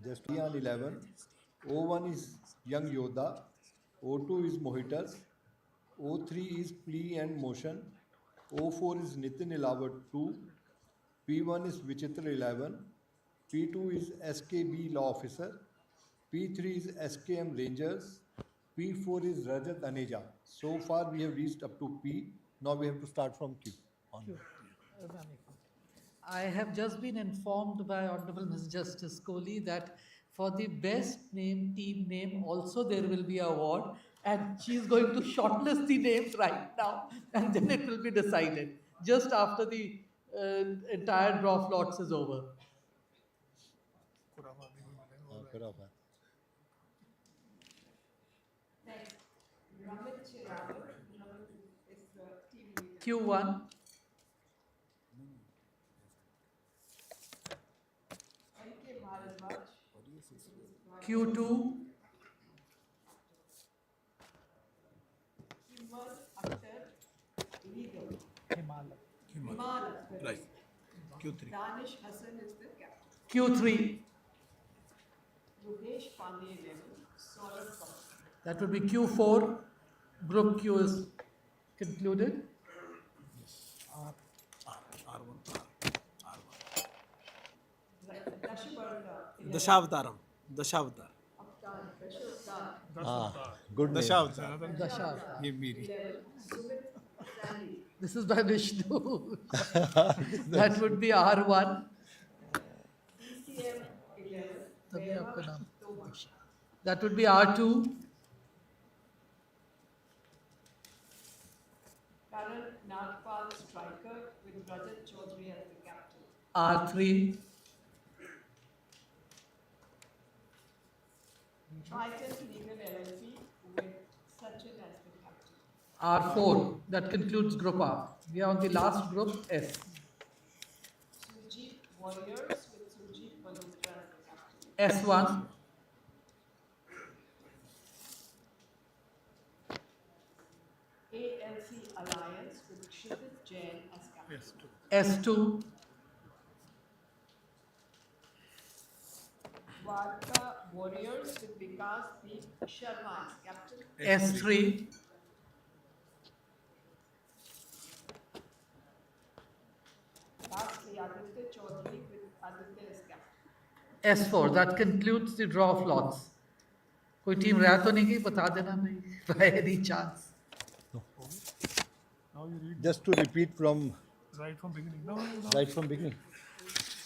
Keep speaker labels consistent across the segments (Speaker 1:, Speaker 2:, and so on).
Speaker 1: Just on 11. O1 is Young Yoda. O2 is Mohitas. O3 is Plea and Motion. O4 is Nitin Ilawat 2. P1 is Vichitra 11. P2 is SKB Law Officer. P3 is SKM Rangers. P4 is Rajat Aneja. So far we have reached up to P. Now we have to start from Q. On.
Speaker 2: I have just been informed by Honorable Ms. Justice Kholi that for the best name, team name, also there will be an award, and she is going to shortlist the names right now, and then it will be decided just after the entire draw of lots is over. Q1. Q2.
Speaker 3: Right. Q3.
Speaker 4: Danish Hassan is the captain.
Speaker 2: Q3.
Speaker 4: Yogesh Pandey 11. Saurabh Kaur.
Speaker 2: That would be Q4. Group Q is concluded.
Speaker 3: R1. Dashavatar.
Speaker 1: Good name.
Speaker 3: Dashavatar. Ye meri.
Speaker 2: This is by Vishnu. That would be R1.
Speaker 4: ECM 11.
Speaker 2: तभी आपका नाम. That would be R2.
Speaker 4: Karan Nagpal striker with Rajat Chaudhary as the captain.
Speaker 2: R3.
Speaker 4: Triton Legal LLP with Sachin as the captain.
Speaker 2: R4. That concludes Group R. We are on the last group, S.
Speaker 4: Sujit Warriors with Sujit Malhotra as the captain.
Speaker 2: S1.
Speaker 4: ALC Alliance with Kshitij Jain as captain.
Speaker 2: S2.
Speaker 4: Varka Warriors with Vikas Deep Sharma as captain.
Speaker 2: S3.
Speaker 4: Lastly, Aditya Chaudhary with Aditya as captain.
Speaker 2: S4. That concludes the draw of lots. कोई team रह तो नहीं गई, बता देना नहीं, by any chance.
Speaker 3: Now you read
Speaker 1: Just to repeat from
Speaker 3: right from beginning. No.
Speaker 1: right from beginning.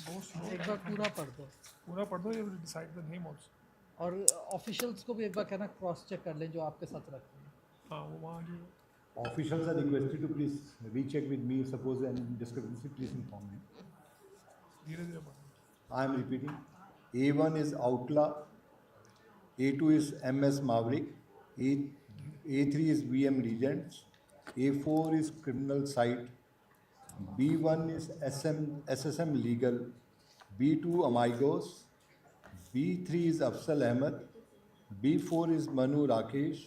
Speaker 3: Go slow.
Speaker 2: एक बार पूरा पढ़ दो.
Speaker 3: पूरा पढ़ दो. You will decide the name also.
Speaker 2: और ऑफिशियल्स को भी एक बार कहना क्रॉस चेक कर लें जो आपके साथ रखते हैं.
Speaker 3: हाँ वो वहाँ जो
Speaker 1: Officials are requested to please recheck with me. Suppose any discrepancy, please inform me.
Speaker 3: धीरे-धीरे पढ़ो.
Speaker 1: I am repeating. A1 is Outlaw. A2 is MS Maverick. A3 is VM Regents. A4 is Criminal Site. B1 is SSM Legal. B2 Amigos. B3 is Afsal Ahmed. B4 is Manu Rakesh.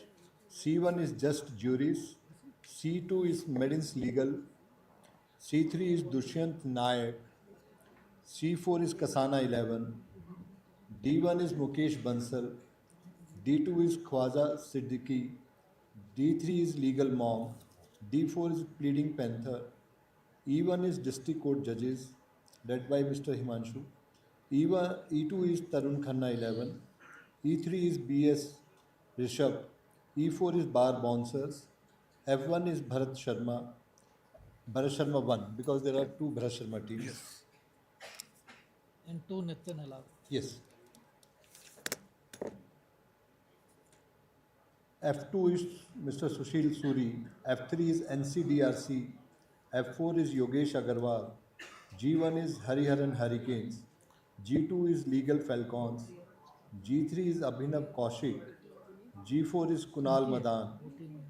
Speaker 1: C1 is Just Juris. C2 is Medins Legal. C3 is Dushyant Nayak. C4 is Kasana 11. D1 is Mukesh Bansal. D2 is Khwaja Siddiqui. D3 is Legal Mom. D4 is Pleading Panther. E1 is District Court Judges, led by Mr. Himanshu. E2 is Tarun Khanna 11. E3 is BS Rishabh. E4 is Bar Bouncers. F1 is Bharat Sharma 1, because there are two Bharat Sharma teams.
Speaker 3: Yes.
Speaker 2: And 2 Nitin allowed.
Speaker 1: Yes. F2 is Mr. Sushil Suri. F3 is NCDRC. F4 is Yogesh Agarwal. G1 is Hariharan Hurricanes. G2 is Legal Falcons. G3 is Abhinav Kaushik. G4 is Kunal Madan.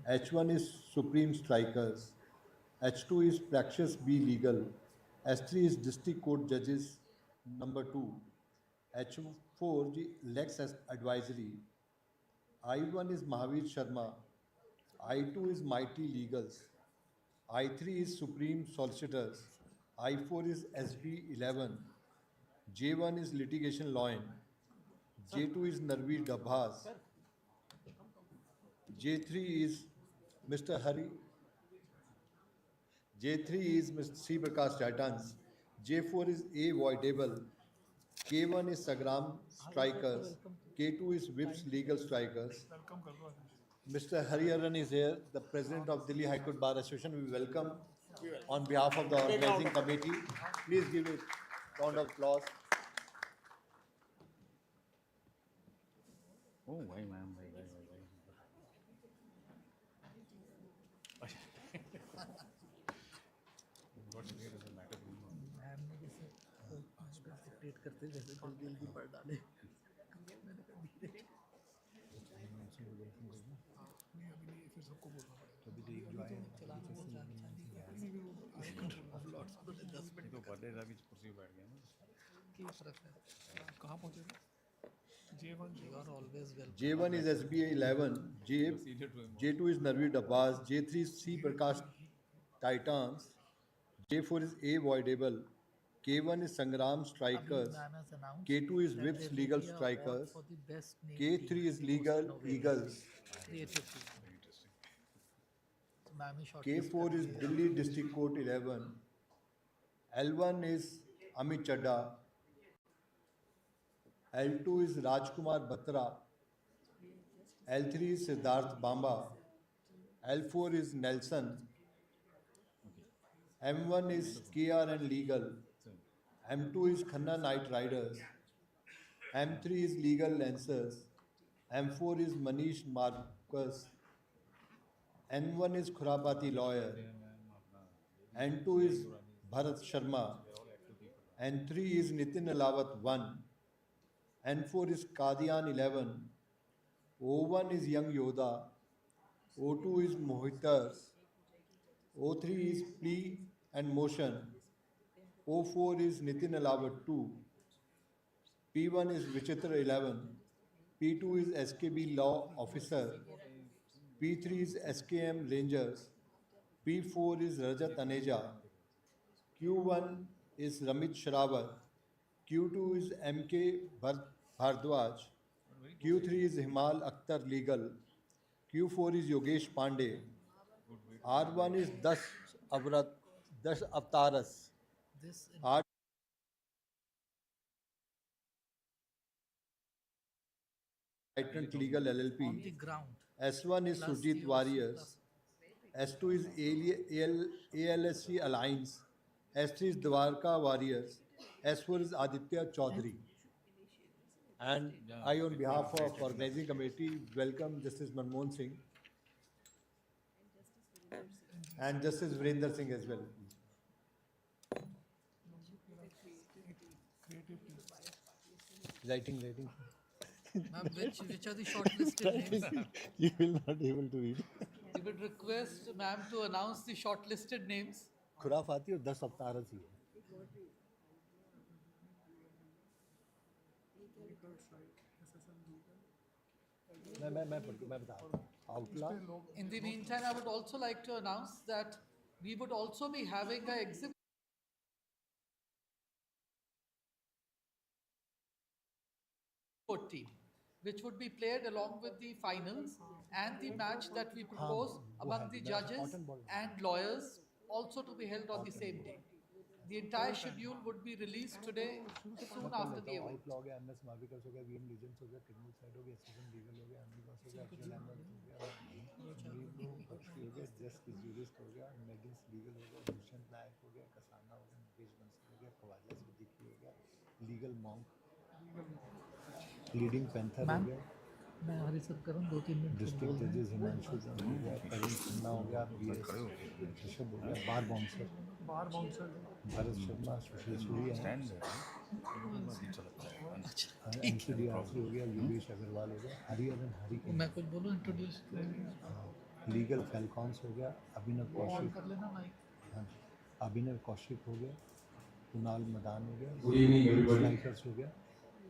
Speaker 1: H1 is Supreme Strikers. H2 is Praxis B Legal. S3 is District Court Judges number 2. H4 is Lex Advisory. I1 is Mahavir Sharma. I2 is Mighty Legals. I3 is Supreme Solicitors. I4 is SB 11. J1 is litigation lawyer. J2 is Narveer Dabhas. J3 is Mr. Hari. J3 is Mr. C. Prakash Titans. J4 is A. Voidable. K1 is Sagram Strikers. K2 is Whips Legal Strikers.
Speaker 3: Welcome कर दो आशीष
Speaker 1: Mr. Hariharan is here, the President of Delhi High Court Bar Association. We welcome on behalf of the organizing committee. Please give a round of applause.
Speaker 5: Oh, भाई ma'am भाई भाई भाई भाई What clear is the matter going on?
Speaker 2: Ma'am ने जैसे dictate करते जैसे जल्दी जल्दी पढ़ डाले मैंने कहा धीरे
Speaker 3: नहीं अभी नहीं फिर सबको बोलना पड़ेगा
Speaker 5: तो अभी तो एक जो आया
Speaker 2: चलाना बहुत अच्छा नहीं कर ऑफ लॉर्ड्स तो 10
Speaker 5: ये
Speaker 2: मिनट
Speaker 5: तो पढ़ रहा अभी कुर्सी पे बैठ गया ना
Speaker 2: की फर्क है
Speaker 3: कहाँ पहुँचेगा J1
Speaker 2: you are always well
Speaker 1: J1 is SBI 11. J2 is Narveer Dabhas. J3 is C. Prakash Titans. J4 is A. Voidable. K1 is Sangram Strikers. K2 is Whips Legal Strikers.
Speaker 2: for the best name
Speaker 1: K3 is Legal Eagles.
Speaker 2: creative team
Speaker 5: Very interesting.
Speaker 2: so ma'am he short
Speaker 1: K4 is Delhi District Court 11. L1 is Amit Chadha. L2 is Rajkumar Batra. L3 is Siddharth Bamba. L4 is Nelson. M1 is KRN Legal. M2 is Khanna Night Riders. M3 is Legal Lancers. M4 is Manish Marcus. N1 is Khurabati Lawyer. N2 is Bharat Sharma. N3 is Nitin Alawat 1. N4 is Qadian 11. O1 is Young Yoda. O2 is Mohindar. O3 is Plea and Motion. O4 is Nitin Alawat 2. P1 is Vichitra 11. P2 is SKB Law Officer. P3 is SKM Rangers. P4 is Rajat Aneja. Q1 is Ramit Shrawat. Q2 is MK Bhardwaj. Q3 is Himal Akhtar Legal. Q4 is Yogesh Pandey. R1 is 10 Avtaras.
Speaker 2: this
Speaker 1: R Titan Legal
Speaker 2: on the
Speaker 1: LLP.
Speaker 2: ground
Speaker 1: S1 is
Speaker 2: plus
Speaker 1: Sujit
Speaker 2: the
Speaker 1: Warriors. S2 is ALSC Alliance. S3 is Dwarka Warriors. S4 is Aditya Chaudhary. And I, on behalf of organizing committee, welcome Justice Manmohan Singh and Justice Virender Singh as well.
Speaker 3: creative team
Speaker 1: Writing.
Speaker 2: ma'am which are the shortlisted names
Speaker 1: You will not be able to read.
Speaker 2: we would request ma'am to announce the shortlisted names
Speaker 1: खुराफाती और 10 अवतारस ही है. मैं बता रहा हूँ. आउटला
Speaker 2: in the meantime I would also like to announce that we would also be having a exhibit team which would be played along with the finals and the match that we propose among the judges and lawyers also to be held on the same day. The entire schedule would be released today soon after the event.
Speaker 1: आउटला हो गया, MS मार्विकर्स हो गया, VM legends हो गया, criminal side हो गया, SSN legal हो गया, एमबीकॉस हो गया, अफजल अहमद हो गया, बख्शी हो गया, जस्टिस जूरिस्ट हो गया, मेगिंस लीगल हो गया, दुष्यंत नायक हो गया, कसाना हो गया, मुकेश बंसल हो गया, खवाजा सिद्दीकी हो गया, लीगल मॉन्क, लीडिंग पैंथर हो गया,
Speaker 2: मैं हरी सब करूँ 2-3 मिनट
Speaker 1: डिस्ट्रिक्ट जजेस हिमांशु जैन हो गया, करीम खन्ना हो गया, बीएस ऋषभ हो गया, बार बाउंसर
Speaker 3: बाहर बाउंसर
Speaker 1: भरत शर्मा, सुशील सूरी
Speaker 5: स्टैंड है अच्छा लगता है
Speaker 1: एनसीडीआरसी हो गया, योगेश अग्रवाल हो गया, हरिहरन हरि
Speaker 2: मैं कुछ बोलूँ इंट्रोड्यूस
Speaker 1: लीगल फैल्कॉन्स हो गया, अभिनव कौशिक
Speaker 2: कर लेना माइक
Speaker 1: हाँ, अभिनव कौशिक हो गया, कुणाल मदान हो गया,
Speaker 6: Good evening, everybody.
Speaker 1: स्नाइपर्स हो गया,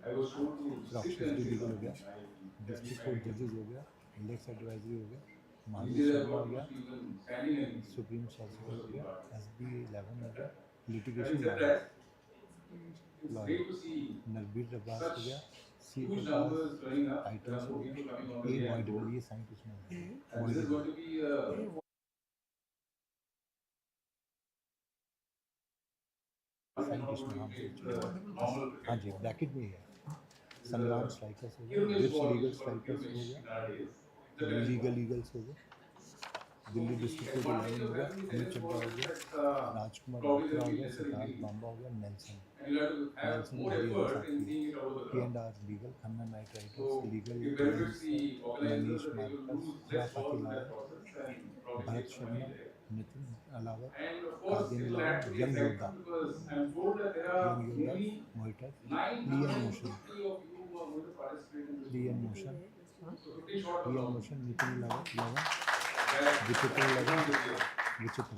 Speaker 6: I was told to sit
Speaker 1: प्रॉक्सिटी
Speaker 6: and
Speaker 1: legal हो
Speaker 6: sit.
Speaker 1: गया, डिस्ट्रिक्ट कोर्ट जजेस हो गया, इंडेक्स एडवाइजरी हो गया,
Speaker 6: These
Speaker 1: महावीर
Speaker 6: are
Speaker 1: शर्मा हो
Speaker 6: what
Speaker 1: गया,
Speaker 6: people standing and
Speaker 1: supreme solicitor हो गया, SB 11 हो गया,
Speaker 6: having
Speaker 1: litigation
Speaker 6: said that,
Speaker 1: lawyer,
Speaker 6: great to see
Speaker 1: नरबीर रब्बास हो गया,
Speaker 6: such
Speaker 1: सी के
Speaker 6: huge
Speaker 1: पास
Speaker 6: numbers turning up. There
Speaker 1: items
Speaker 6: are
Speaker 1: हो
Speaker 6: more
Speaker 1: गया,
Speaker 6: people coming on
Speaker 1: ए
Speaker 6: the day and
Speaker 1: voidable,
Speaker 6: board.
Speaker 1: ये साइंटिस्ट में
Speaker 6: And this is going to be
Speaker 1: scientist में हाँ
Speaker 6: normal
Speaker 1: हाँ
Speaker 6: cricket.
Speaker 1: जी ब्रैकेट में ही है। संग्राम स्ट्राइकर्स हो गया,
Speaker 6: Curious
Speaker 1: Brits
Speaker 6: ball
Speaker 1: legal
Speaker 6: which got
Speaker 1: strikers हो
Speaker 6: Curious
Speaker 1: गया,
Speaker 6: nowadays. The best
Speaker 1: legal
Speaker 6: ball.
Speaker 1: Eagles हो गया,
Speaker 6: So
Speaker 1: दिल्ली
Speaker 6: the
Speaker 1: डिस्ट्रिक्ट को
Speaker 6: advantage
Speaker 1: इलेवन
Speaker 6: of
Speaker 1: हो गया,
Speaker 6: having the
Speaker 1: Amit
Speaker 6: tennis
Speaker 1: Chadda
Speaker 6: ball
Speaker 1: हो
Speaker 6: is
Speaker 1: गया,
Speaker 6: that
Speaker 1: Rajkumar
Speaker 6: probably
Speaker 1: Batra
Speaker 6: there
Speaker 1: हो
Speaker 6: will be
Speaker 1: गया,
Speaker 6: lesser
Speaker 1: सिद्धार्थ
Speaker 6: injury.
Speaker 1: बांबा हो गया, Nelson
Speaker 6: And you have to have
Speaker 1: Nelson
Speaker 6: more
Speaker 1: Hariharan
Speaker 6: effort in
Speaker 1: साथी,
Speaker 6: seeing it over the
Speaker 1: के
Speaker 6: ground.
Speaker 1: And are legal, Khanna knight riders
Speaker 6: So
Speaker 1: legal,
Speaker 6: it benefits the organizers
Speaker 1: Manish
Speaker 6: that they will
Speaker 1: Marcus,
Speaker 6: lose less
Speaker 1: खुराफाती
Speaker 6: balls in that
Speaker 1: lawyer,
Speaker 6: process and probably
Speaker 1: Bharat
Speaker 6: save some
Speaker 1: Sharma,
Speaker 6: money there.
Speaker 1: Nitin Alawat,
Speaker 6: And of course,
Speaker 1: कादिन
Speaker 6: it will add to
Speaker 1: eleven,
Speaker 6: the
Speaker 1: young योद्धा,
Speaker 6: excitement because I'm told that there are nearly
Speaker 1: मोहिटर, ली and motion,
Speaker 6: 950 of you who are going to participate in this
Speaker 1: ली and
Speaker 6: tournament.
Speaker 1: Motion,
Speaker 6: So 50 short of
Speaker 1: ली and
Speaker 6: 1000.
Speaker 1: Motion, Nitin eleven,
Speaker 6: That
Speaker 1: Vichitra
Speaker 6: is
Speaker 1: eleven,
Speaker 6: this year.
Speaker 1: Vichitra,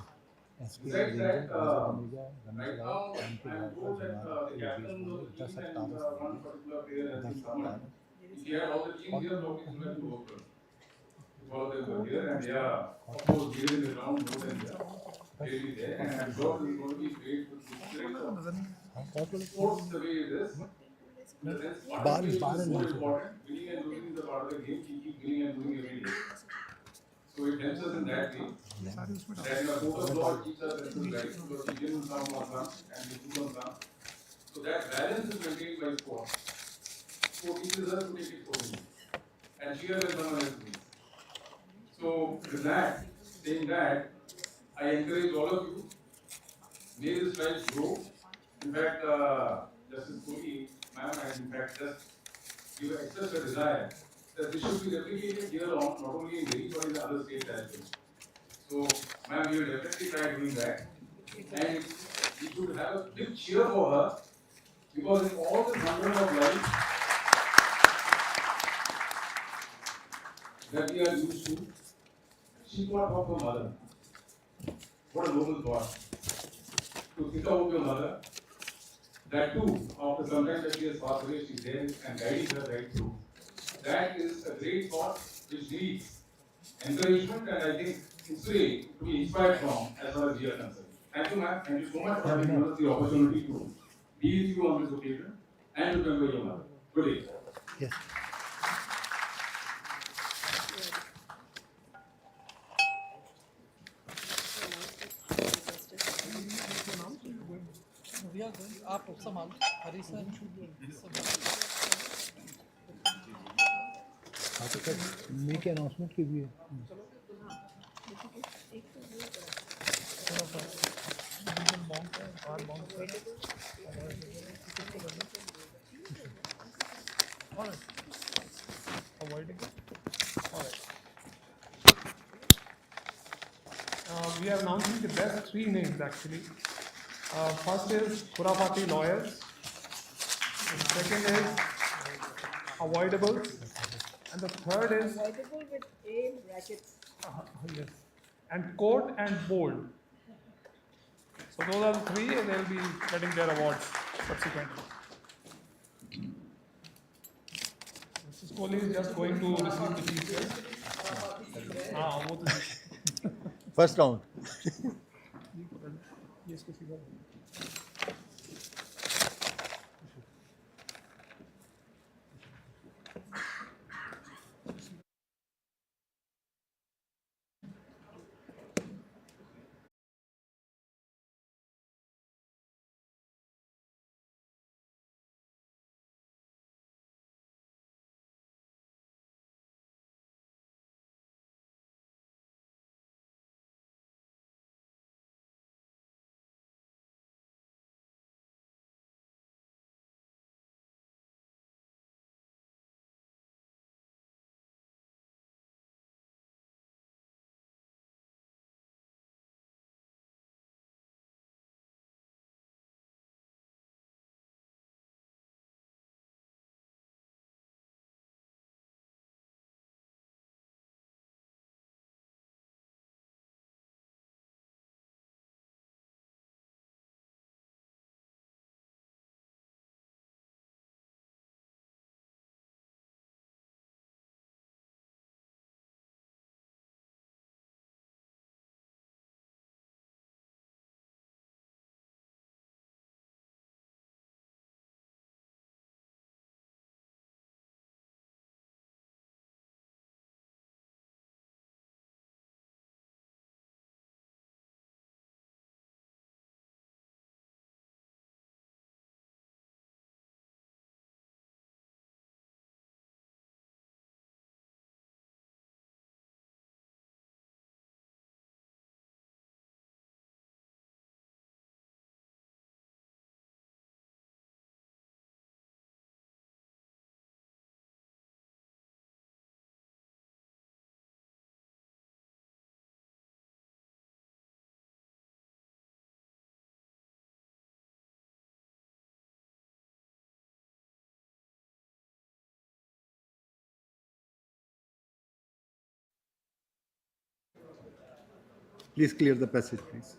Speaker 1: S K
Speaker 6: Besides
Speaker 1: ranger,
Speaker 6: that,
Speaker 1: Vijay Dhamija, Ramesh
Speaker 6: right
Speaker 1: Rao,
Speaker 6: now
Speaker 1: M K
Speaker 6: I'm
Speaker 1: Jharka,
Speaker 6: told that
Speaker 1: Jamal
Speaker 6: the
Speaker 1: Akhtar, Yogesh
Speaker 6: captains of
Speaker 1: बोले,
Speaker 6: the
Speaker 1: 10
Speaker 6: team and
Speaker 1: अट्ठारह
Speaker 6: one
Speaker 1: साल
Speaker 6: particular player has
Speaker 1: 10
Speaker 6: been summoned.
Speaker 1: 17
Speaker 6: If he had all the teams here, probably it would have been worked. All of them were
Speaker 1: court
Speaker 6: here and they are, of course, leading the ground more than really there. And I'm sure this is going to be great with the spirit of sports the way it is. In the sense, participation is more important. Winning and losing is a part of the game. We keep winning and losing every day. So it helps us in that way. That in a court of law it keeps us senses right because we win some on some and we lose on some. So that balance is maintained by sport. Sport teaches us to take it for me and cheer when someone else wins. So with that, saying that, I encourage all of you, may this strides grow. In fact, Justice Kholi, ma'am, has in fact just expressed a desire that this should be replicated here on, not only in Delhi but in the other states as well. So, ma'am, we will definitely try doing that. And we should have a big cheer for her because in all the thundering of life that we are used to, she thought of her mother. What a noble thought. To think about your mother, that too, after some time that she has passed away, she's there and guiding her right through. That is a great thought which needs encouragement and I think inspiration to be inspired from as far as we are concerned. Thank you, ma'am. Thank you so much for having given us the opportunity to be with you on this occasion and to remember your mother. Good day.
Speaker 1: Yes.
Speaker 2: We are going. आप संभाल हरी sir
Speaker 1: हाँ तो sir make announcement कीजिए।
Speaker 3: We are announcing the best three names actually. First is Khurafati lawyers. Second is avoidables. And the third is
Speaker 4: Avoidable with A brackets.
Speaker 3: yes, and court and bold. So those are the three, and they'll be getting their awards subsequently. Mrs. Kohli is just going to receive the T-10. वो तो
Speaker 1: first round
Speaker 3: ये इसको सीधा
Speaker 1: Please clear the passage, please.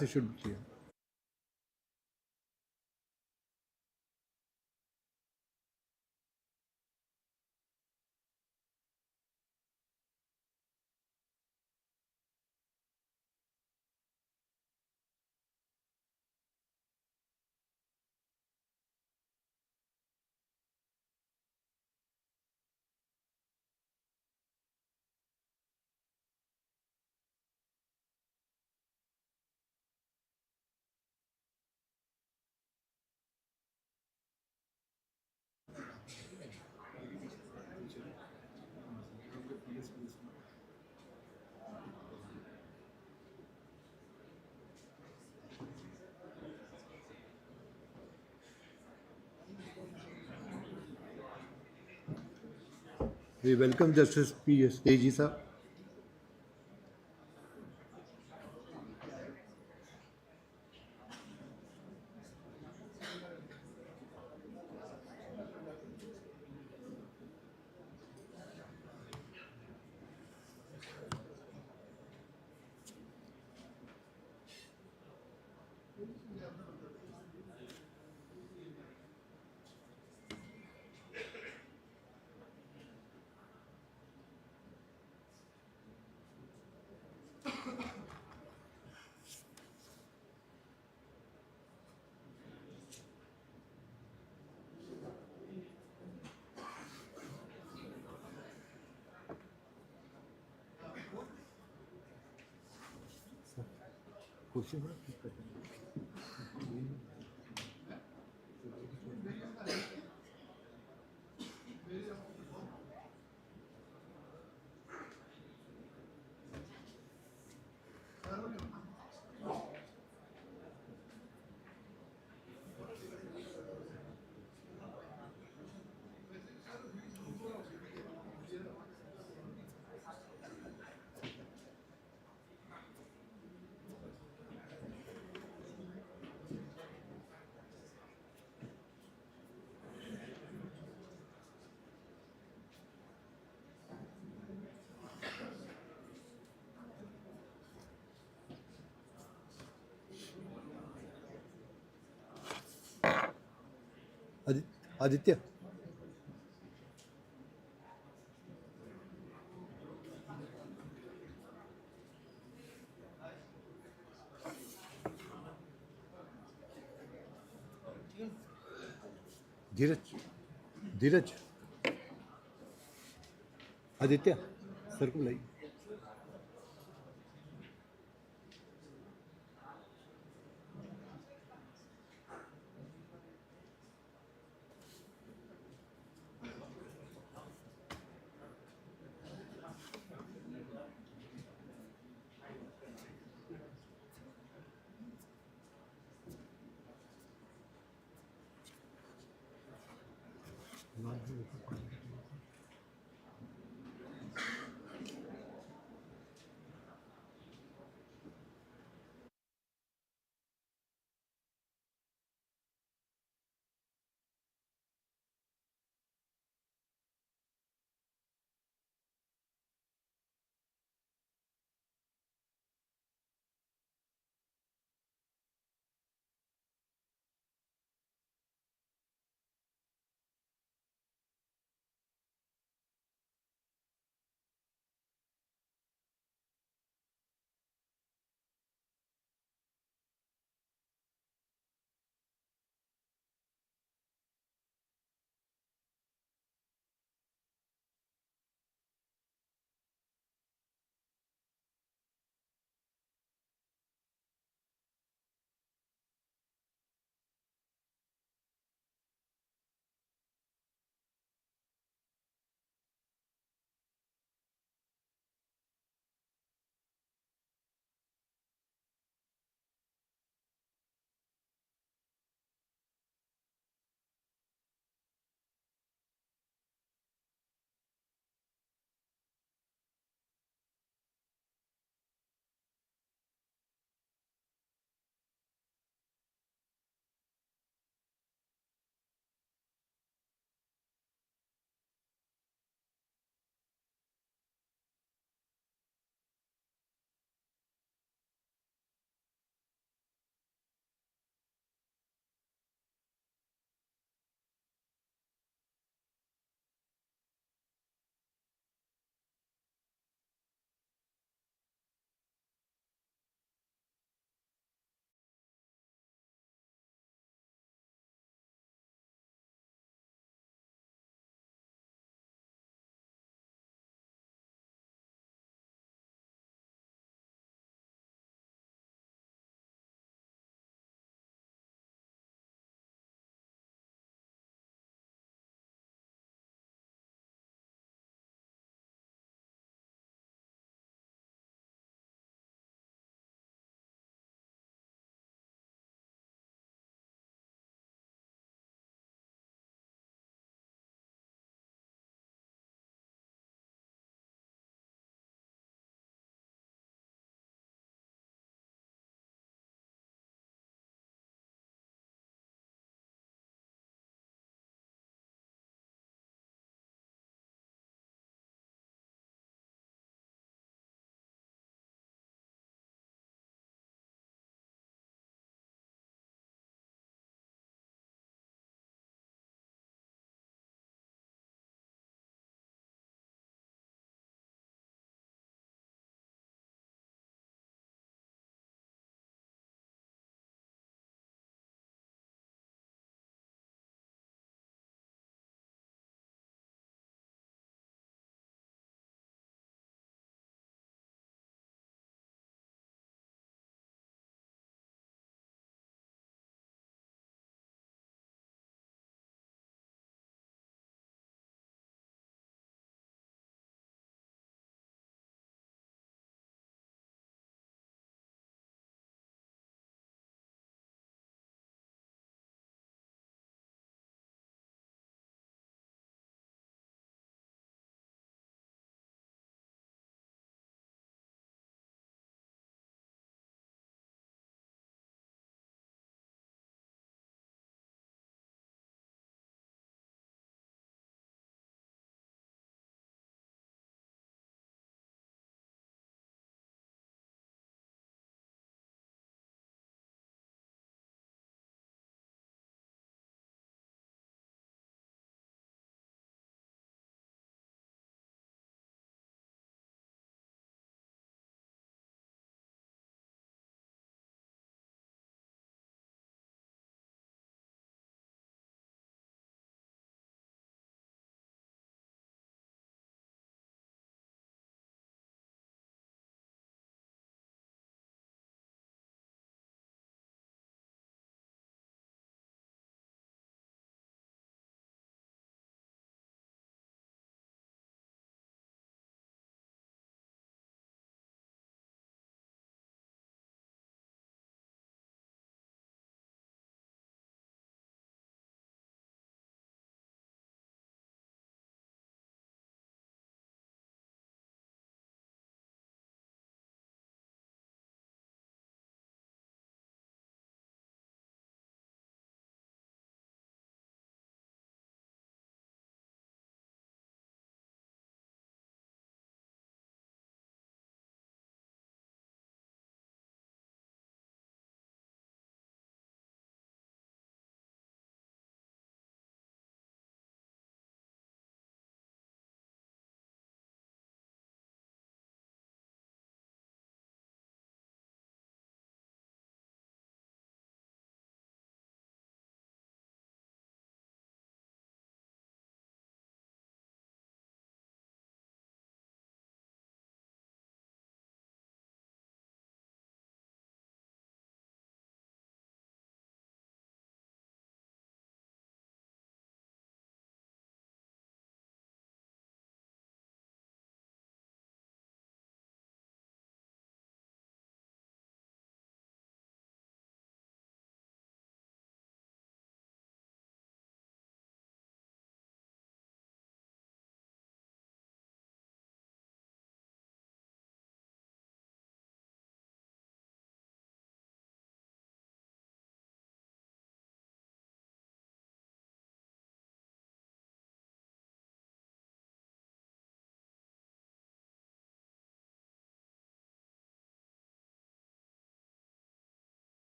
Speaker 1: It should be clear. We welcome Justice P.S. Teji sir. Aditya. Dheeraj. Dheeraj. Aditya sir को बुलाइए.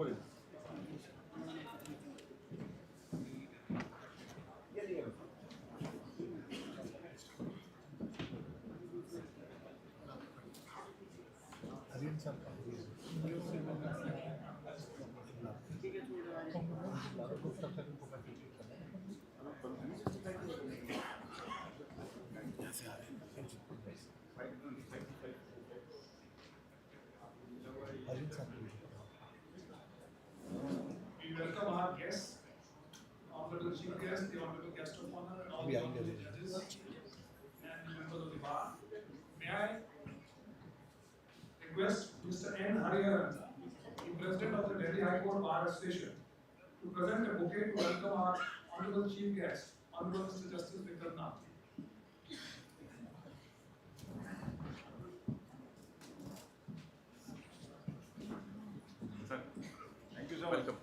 Speaker 3: We welcome our guests, Honorable Chief Guest, the Honorable Guest of Honor, and all the honorable judges and members of the bar. May I request Mr. N. Hariharan, the President of the Delhi High Court Bar Association, to present a bouquet to welcome our Honorable Chief Guest, Honorable Mr. Justice Vikram Nath.
Speaker 5: Thank you, sir. Welcome.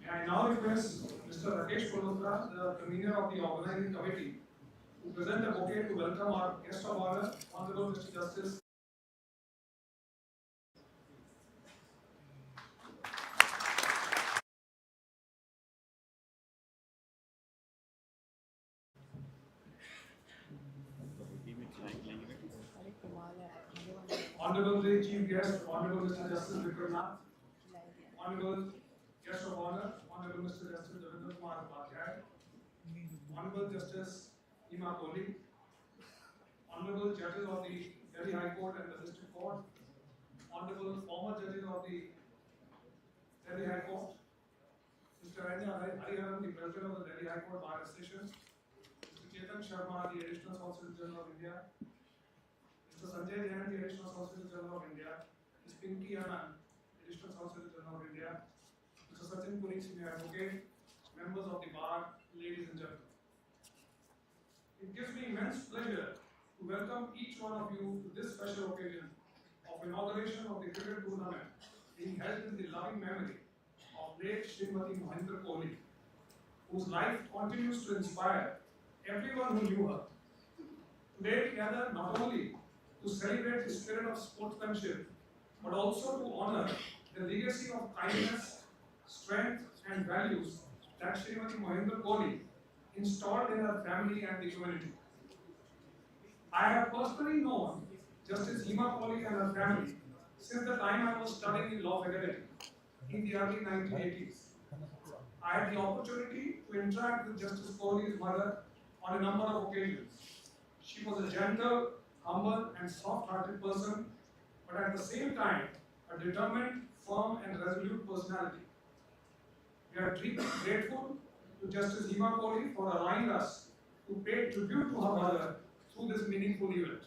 Speaker 3: I now request Mr. Rakesh Kolodra, the convener of the organizing committee, to present a bouquet to welcome our guest of honor, Honorable Mr. Justice. Honorable the Chief Guest, Honorable Mr. Justice Vikram Nath, Honorable Guest of Honor, Honorable Mr. Justice Devendra Kumar Upadhyay, Honorable Justice Kholi, Honorable Judges of the Delhi High Court and the District Court, Honorable former Judges of the Delhi High Court, Mr. N. Hariharan, the President of the Delhi High Court Bar Association, Mr. Chetan Sharma, the Additional Solicitor General of India, Mr. Sanjay Jain, the Additional Solicitor General of India, Ms. Pinky Anand, Additional Solicitor General of India, Mr. Sachin Puri, Senior Advocate, members of the bar, ladies and gentlemen. It gives me immense pleasure to welcome each one of you to this special occasion of inauguration of the cricket tournament being held in the loving memory of late Srimati Mohindar Kholi, whose life continues to inspire everyone who knew her. Today we gather not only to celebrate the spirit of sportsmanship, but also to honor the legacy of kindness, strength, and values that Srimati Mohindar Kholi installed in her family and the community. I have personally known Justice Hima Kholi and her family since the time I was studying in law faculty in the early 1980s. I had the opportunity to interact with Justice Kholi's mother on a number of occasions. She was a gentle, humble, and soft-hearted person, but at the same time, a determined, firm, and resolute personality. We are deeply grateful to Justice Hima Kholi for allowing us to pay tribute to her mother through this meaningful event.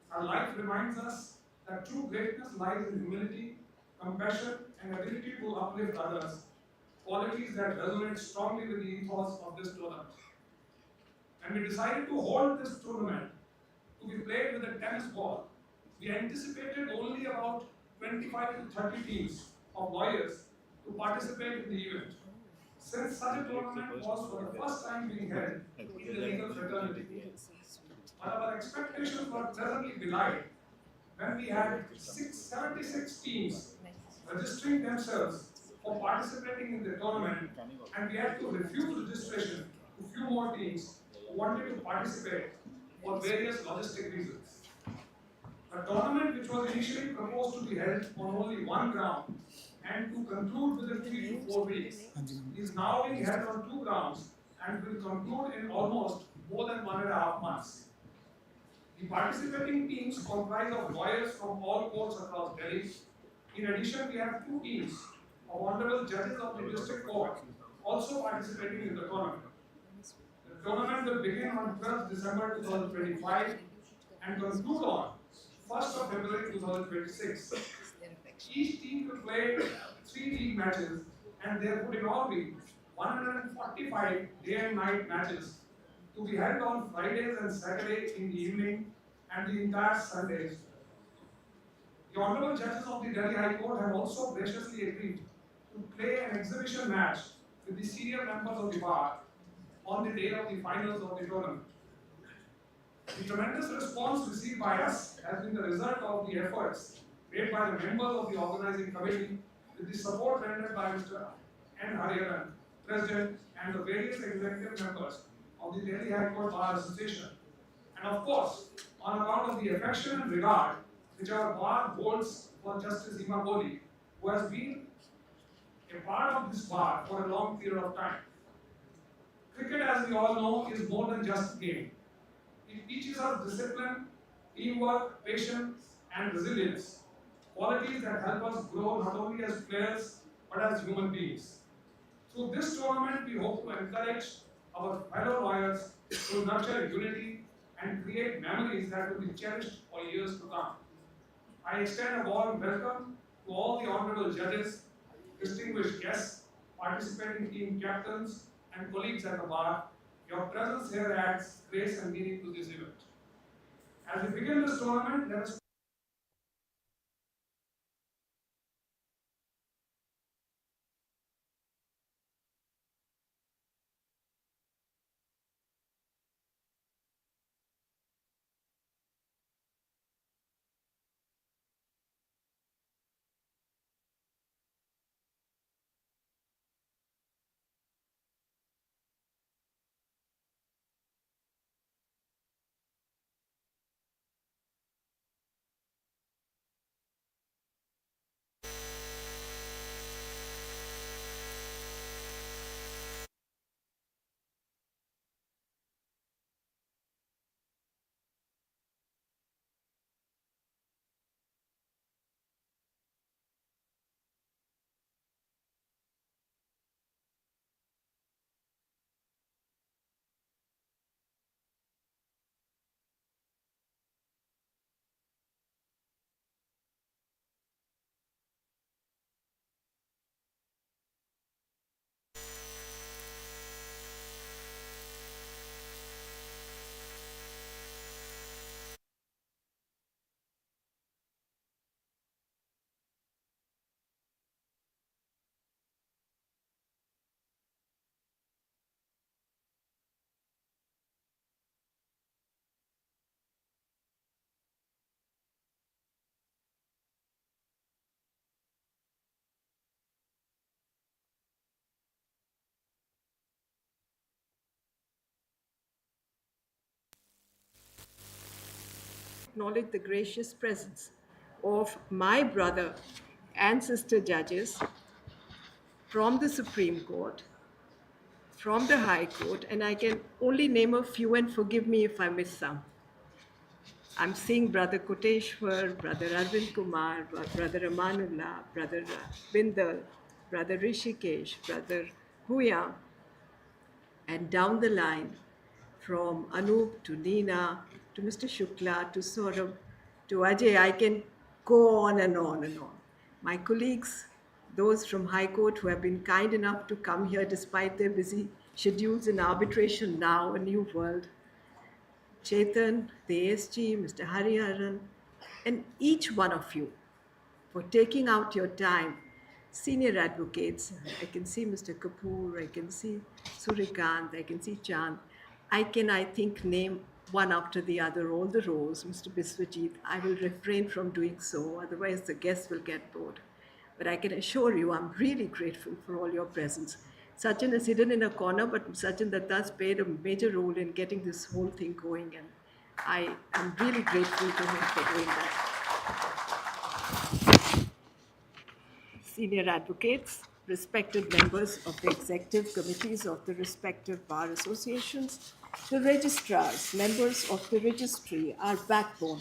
Speaker 3: Her life reminds us that true greatness lies in humility, compassion, and ability to uplift others, qualities that resonate strongly with the ethos of this tournament. When we decided to hold this tournament to be played with a tennis ball, we anticipated only about 25 to 30 teams of lawyers to participate in the event. Since such a tournament was for the first time being held in the legal fraternity. But our expectations were pleasantly belied when we had 76 teams registering themselves for participating in the tournament, and we had to refuse registration to few more teams who wanted to participate for various logistic reasons. A tournament which was initially proposed to be held on only one ground and to conclude within 3 to 4 weeks is now being held on 2 grounds and will conclude in almost more than 1.5 months. The participating teams comprise of lawyers from all courts across Delhi. In addition, we have 2 teams of honorable judges of the district court also participating in the tournament. The tournament will begin on 12th December 2025 and conclude on 1st of February 2026. Each team will play 3 league matches, and there would in all be 145 day and night matches to be held on Fridays and Saturdays in the evening and the entire Sundays. The honorable judges of the Delhi High Court have also graciously agreed to to play an exhibition match with the senior members of the bar on the day of the finals of the tournament. The tremendous response received by us has been the result of the efforts made by the members of the organizing committee with the support rendered by Mr. N. Hariharan, President, and the various executive members of the Delhi High Court Bar Association. And of course, on account of the affection and regard which our bar holds for Justice Hima Kohli, who has been a part of this bar for a long period of time. Cricket, as we all know, is more than just a game. It teaches us discipline, teamwork, patience, and resilience, qualities that help us grow not only as players but as human beings. Through this tournament, we hope to encourage our fellow lawyers to nurture unity and create memories that will be cherished for years to come. I extend a warm welcome to all the honorable judges, distinguished guests, participating team captains, and colleagues at the bar. Your presence here adds grace and meaning to this event. As we begin this tournament, let us
Speaker 4: acknowledge the gracious presence of my brother and sister judges from the Supreme Court, from the High Court, and I can only name a few and forgive me if I miss some. I'm seeing Brother Koteshwar, Brother Arvind Kumar, Brother Amanullah, Brother Bindal, Brother Rishikesh, Brother Huya, and down the line from Anup to Neena to Mr. Shukla to Saurabh to Ajay, I can go on and on and on. My colleagues, those from High Court who have been kind enough to come here despite their busy schedules in arbitration now, a new world, Chetan, the ASG, Mr. Hariharan, and each one of you for taking out your time. Senior advocates, I can see Mr. Kapoor, I can see Surikant, I can see Chand. I think, name one after the other, all the rows, Mr. Biswajit. I will refrain from doing so, otherwise the guests will get bored. But I can assure you, I'm really grateful for all your presence. Sachin is hidden in a corner, but Sachin Datta's played a major role in getting this whole thing going, and I am really grateful to him for doing that. Senior advocates, respected members of the executive committees of the respective bar associations, the registrars, members of the registry, our backbone,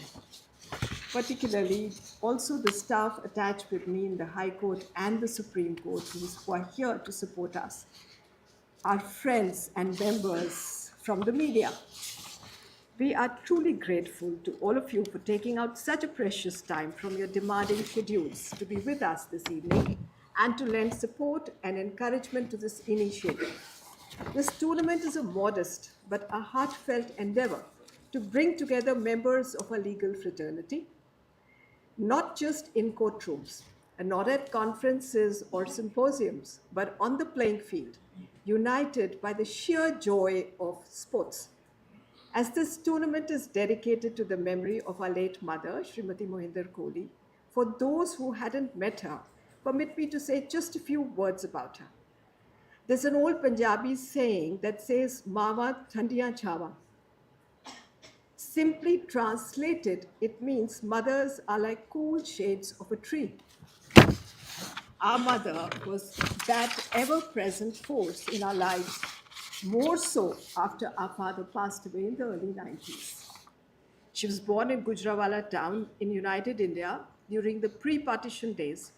Speaker 4: particularly also the staff attached with me in the High Court and the Supreme Court who are here to support us, our friends and members from the media. We are truly grateful to all of you for taking out such a precious time from your demanding schedules to be with us this evening and to lend support and encouragement to this initiative. This tournament is a modest but a heartfelt endeavor to bring together members of a legal fraternity, not just in courtrooms, and not at conferences or symposiums, but on the playing field, united by the sheer joy of sports. As this tournament is dedicated to the memory of our late mother, Srimati Mohindar Kholi, for those who hadn't met her, permit me to say just a few words about her. There's an old Punjabi saying that says, Mawa Thandiyan Chawa. Simply translated, it means mothers are like cool shades of a tree. Our mother was that ever present force in our lives, more so after our father passed away in the early 90s. She was born in Gujranwala town in United India during the pre-partition days.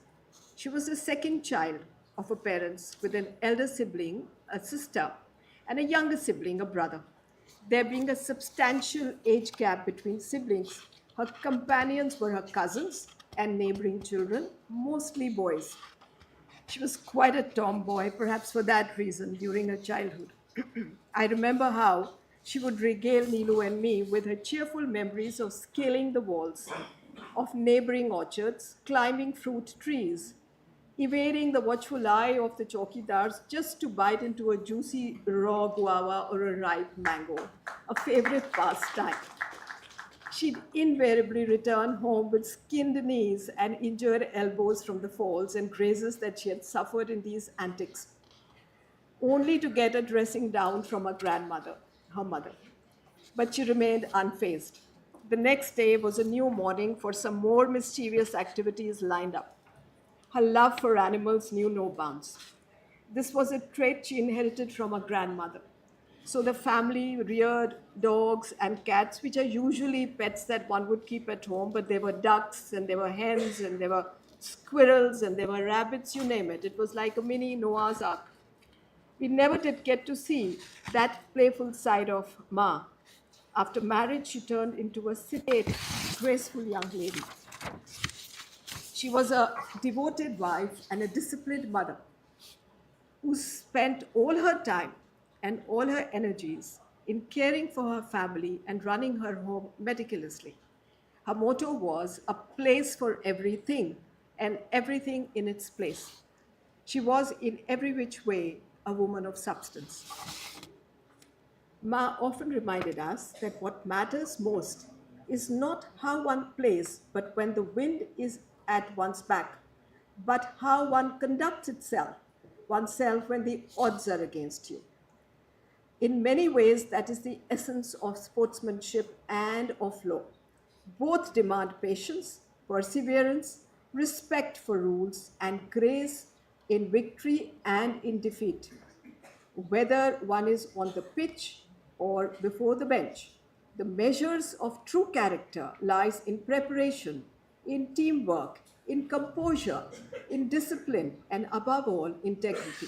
Speaker 4: She was the second child of her parents with an elder sibling, a sister, and a younger sibling, a brother. There being a substantial age gap between siblings, her companions were her cousins and neighboring children, mostly boys. She was quite a tomboy, perhaps for that reason, during her childhood. I remember how she would regale Neelu and me with her cheerful memories of scaling the walls, of neighboring orchards, climbing fruit trees, evading the watchful eye of the chowkidars just to bite into a juicy raw guava or a ripe mango, a favorite pastime. She'd invariably return home with skinned knees and injured elbows from the falls and grazes that she had suffered in these antics, only to get a dressing down from her grandmother, her mother. But she remained unfazed. The next day was a new morning for some more mischievous activities lined up. Her love for animals knew no bounds. This was a trait she inherited from her grandmother. So the family reared dogs and cats, which are usually pets that one would keep at home, but there were ducks and there were hens and there were squirrels and there were rabbits, you name it. It was like a mini Noah's Ark. We never did get to see that playful side of Ma. After marriage, she turned into a sedate, graceful young lady. She was a devoted wife and a disciplined mother who spent all her time and all her energies in caring for her family and running her home meticulously. Her motto was a place for everything and everything in its place. She was in every which way a woman of substance. Ma often reminded us that what matters most is not how one plays, but when the wind is at one's back, but how one conducts oneself when the odds are against you. In many ways, that is the essence of sportsmanship and of law. Both demand patience, perseverance, respect for rules, and grace in victory and in defeat, whether one is on the pitch or before the bench. The measures of true character lies in preparation, in teamwork, in composure, in discipline, and above all, integrity.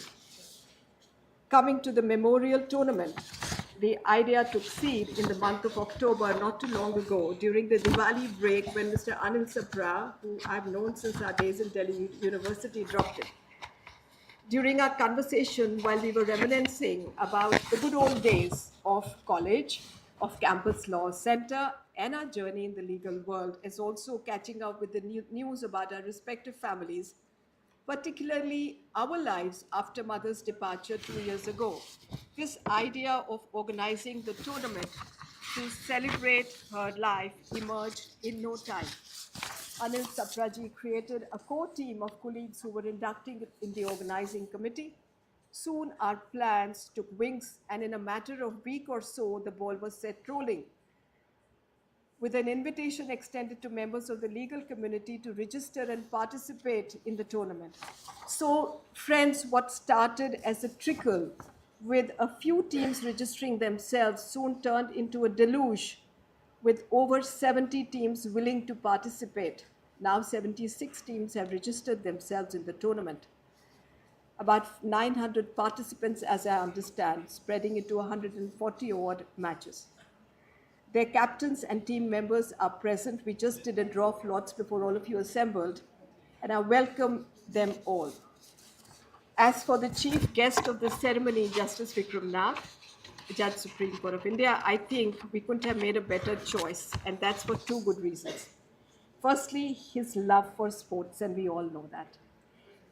Speaker 4: Coming to the memorial tournament, the idea took seed in the month of October, not too long ago, during the Diwali break when Mr. Anil Sapra, who I've known since our days in Delhi University, dropped it. During our conversation, while we were reminiscing about the good old days of college, of campus law center, and our journey in the legal world, as also catching up with the news about our respective families, particularly our lives after mother's departure 2 years ago. This idea of organizing the tournament to celebrate her life emerged in no time. Anil Sapraji created a core team of colleagues who were inducting in the organizing committee. Soon our plans took wings, and in a matter of week or so, the ball was set rolling, with an invitation extended to members of the legal community to register and participate in the tournament. So, friends, what started as a trickle with a few teams registering themselves soon turned into a deluge with over 70 teams willing to participate. Now 76 teams have registered themselves in the tournament. About 900 participants, as I understand, spreading into 140 odd matches. Their captains and team members are present. We just did a draw of lots before all of you assembled, and I welcome them all. As for the chief guest of the ceremony, Justice Vikram Nath, Judge Supreme Court of India, I think we couldn't have made a better choice, and that's for two good reasons. Firstly, his love for sports, and we all know that.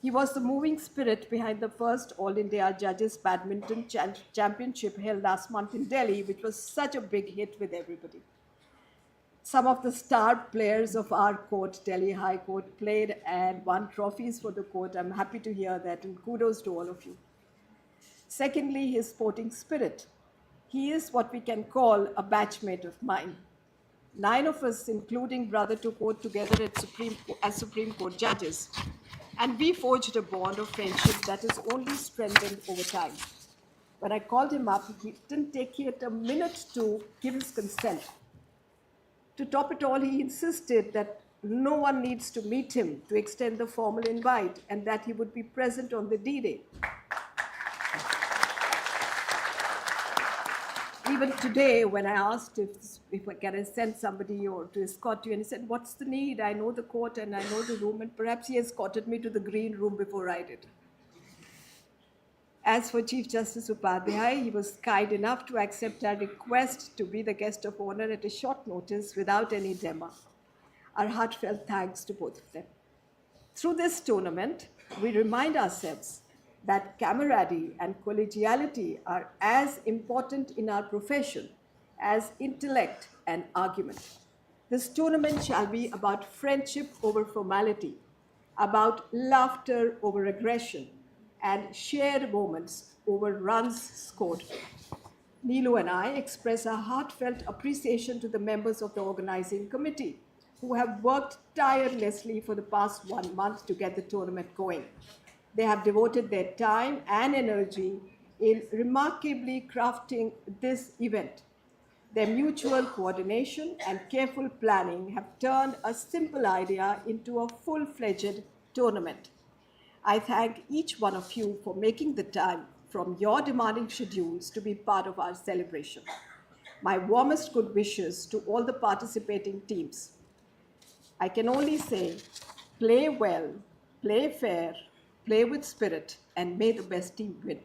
Speaker 4: He was the moving spirit behind the first All India Judges Badminton Championship held last month in Delhi, which was such a big hit with everybody. Some of the star players of our court, Delhi High Court, played and won trophies for the court. I'm happy to hear that, and kudos to all of you. Secondly, his sporting spirit. He is what we can call a batchmate of mine. 9 of us, including brother, to court together as Supreme Court judges. And we forged a bond of friendship that has only strengthened over time. When I called him up, he didn't take yet a minute to give his consent. To top it all, he insisted that no one needs to meet him to extend the formal invite and that he would be present on the D-Day. Even today, when I asked if I can send somebody or to escort you, and he said, "What's the need? I know the court and I know the room," and perhaps he escorted me to the green room before I did. As for Chief Justice Upadhyay, he was kind enough to accept our request to be the guest of honor at a short notice without any demo. Our heartfelt thanks to both of them. Through this tournament, we remind ourselves that camaraderie and collegiality are as important in our profession as intellect and argument. This tournament shall be about friendship over formality, about laughter over aggression, and shared moments over runs scored. Neelu and I express our heartfelt appreciation to the members of the organizing committee who have worked tirelessly for the past 1 month to get the tournament going. They have devoted their time and energy in remarkably crafting this event. Their mutual coordination and careful planning have turned a simple idea into a full-fledged tournament. I thank each one of you for making the time from your demanding schedules to be part of our celebration. My warmest good wishes to all the participating teams. I can only say, play well, play fair, play with spirit, and may the best team win.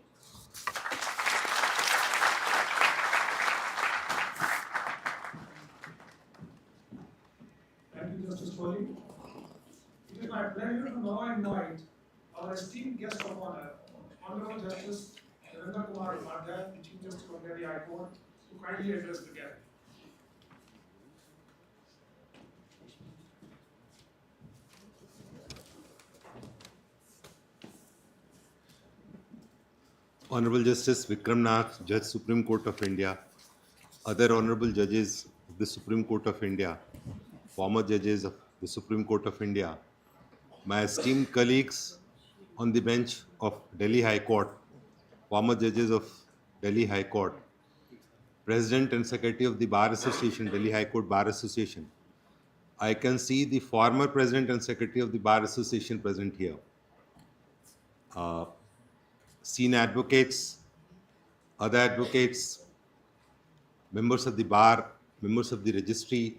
Speaker 3: Thank you, Justice Kholi. It is my pleasure to now invite our esteemed guest of honor, Honorable Justice Narendra Kumar Upadhyay, the Chief Justice of Delhi High Court, to kindly address the gathering.
Speaker 7: Honorable Justice Vikram Nath, Judge Supreme Court of India, other honorable judges of the Supreme Court of India, former judges of the Supreme Court of India, my esteemed colleagues on the bench of Delhi High Court, former judges of Delhi High Court, President and Secretary of the Bar Association, Delhi High Court Bar Association. I can see the former President and Secretary of the Bar Association present here. Senior advocates, other advocates, members of the bar, members of the registry,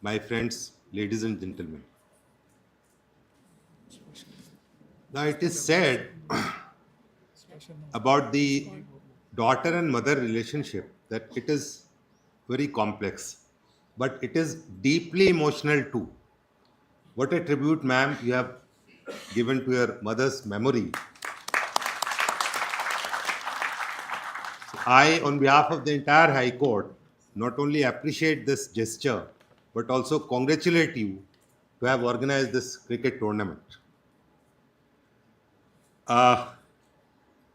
Speaker 7: my friends, ladies and gentlemen. Now it is said about the daughter and mother relationship that it is very complex, but it is deeply emotional too. What a tribute, ma'am, you have given to your mother's memory. I, on behalf of the entire High Court, not only appreciate this gesture, but also congratulate you to have organized this cricket tournament.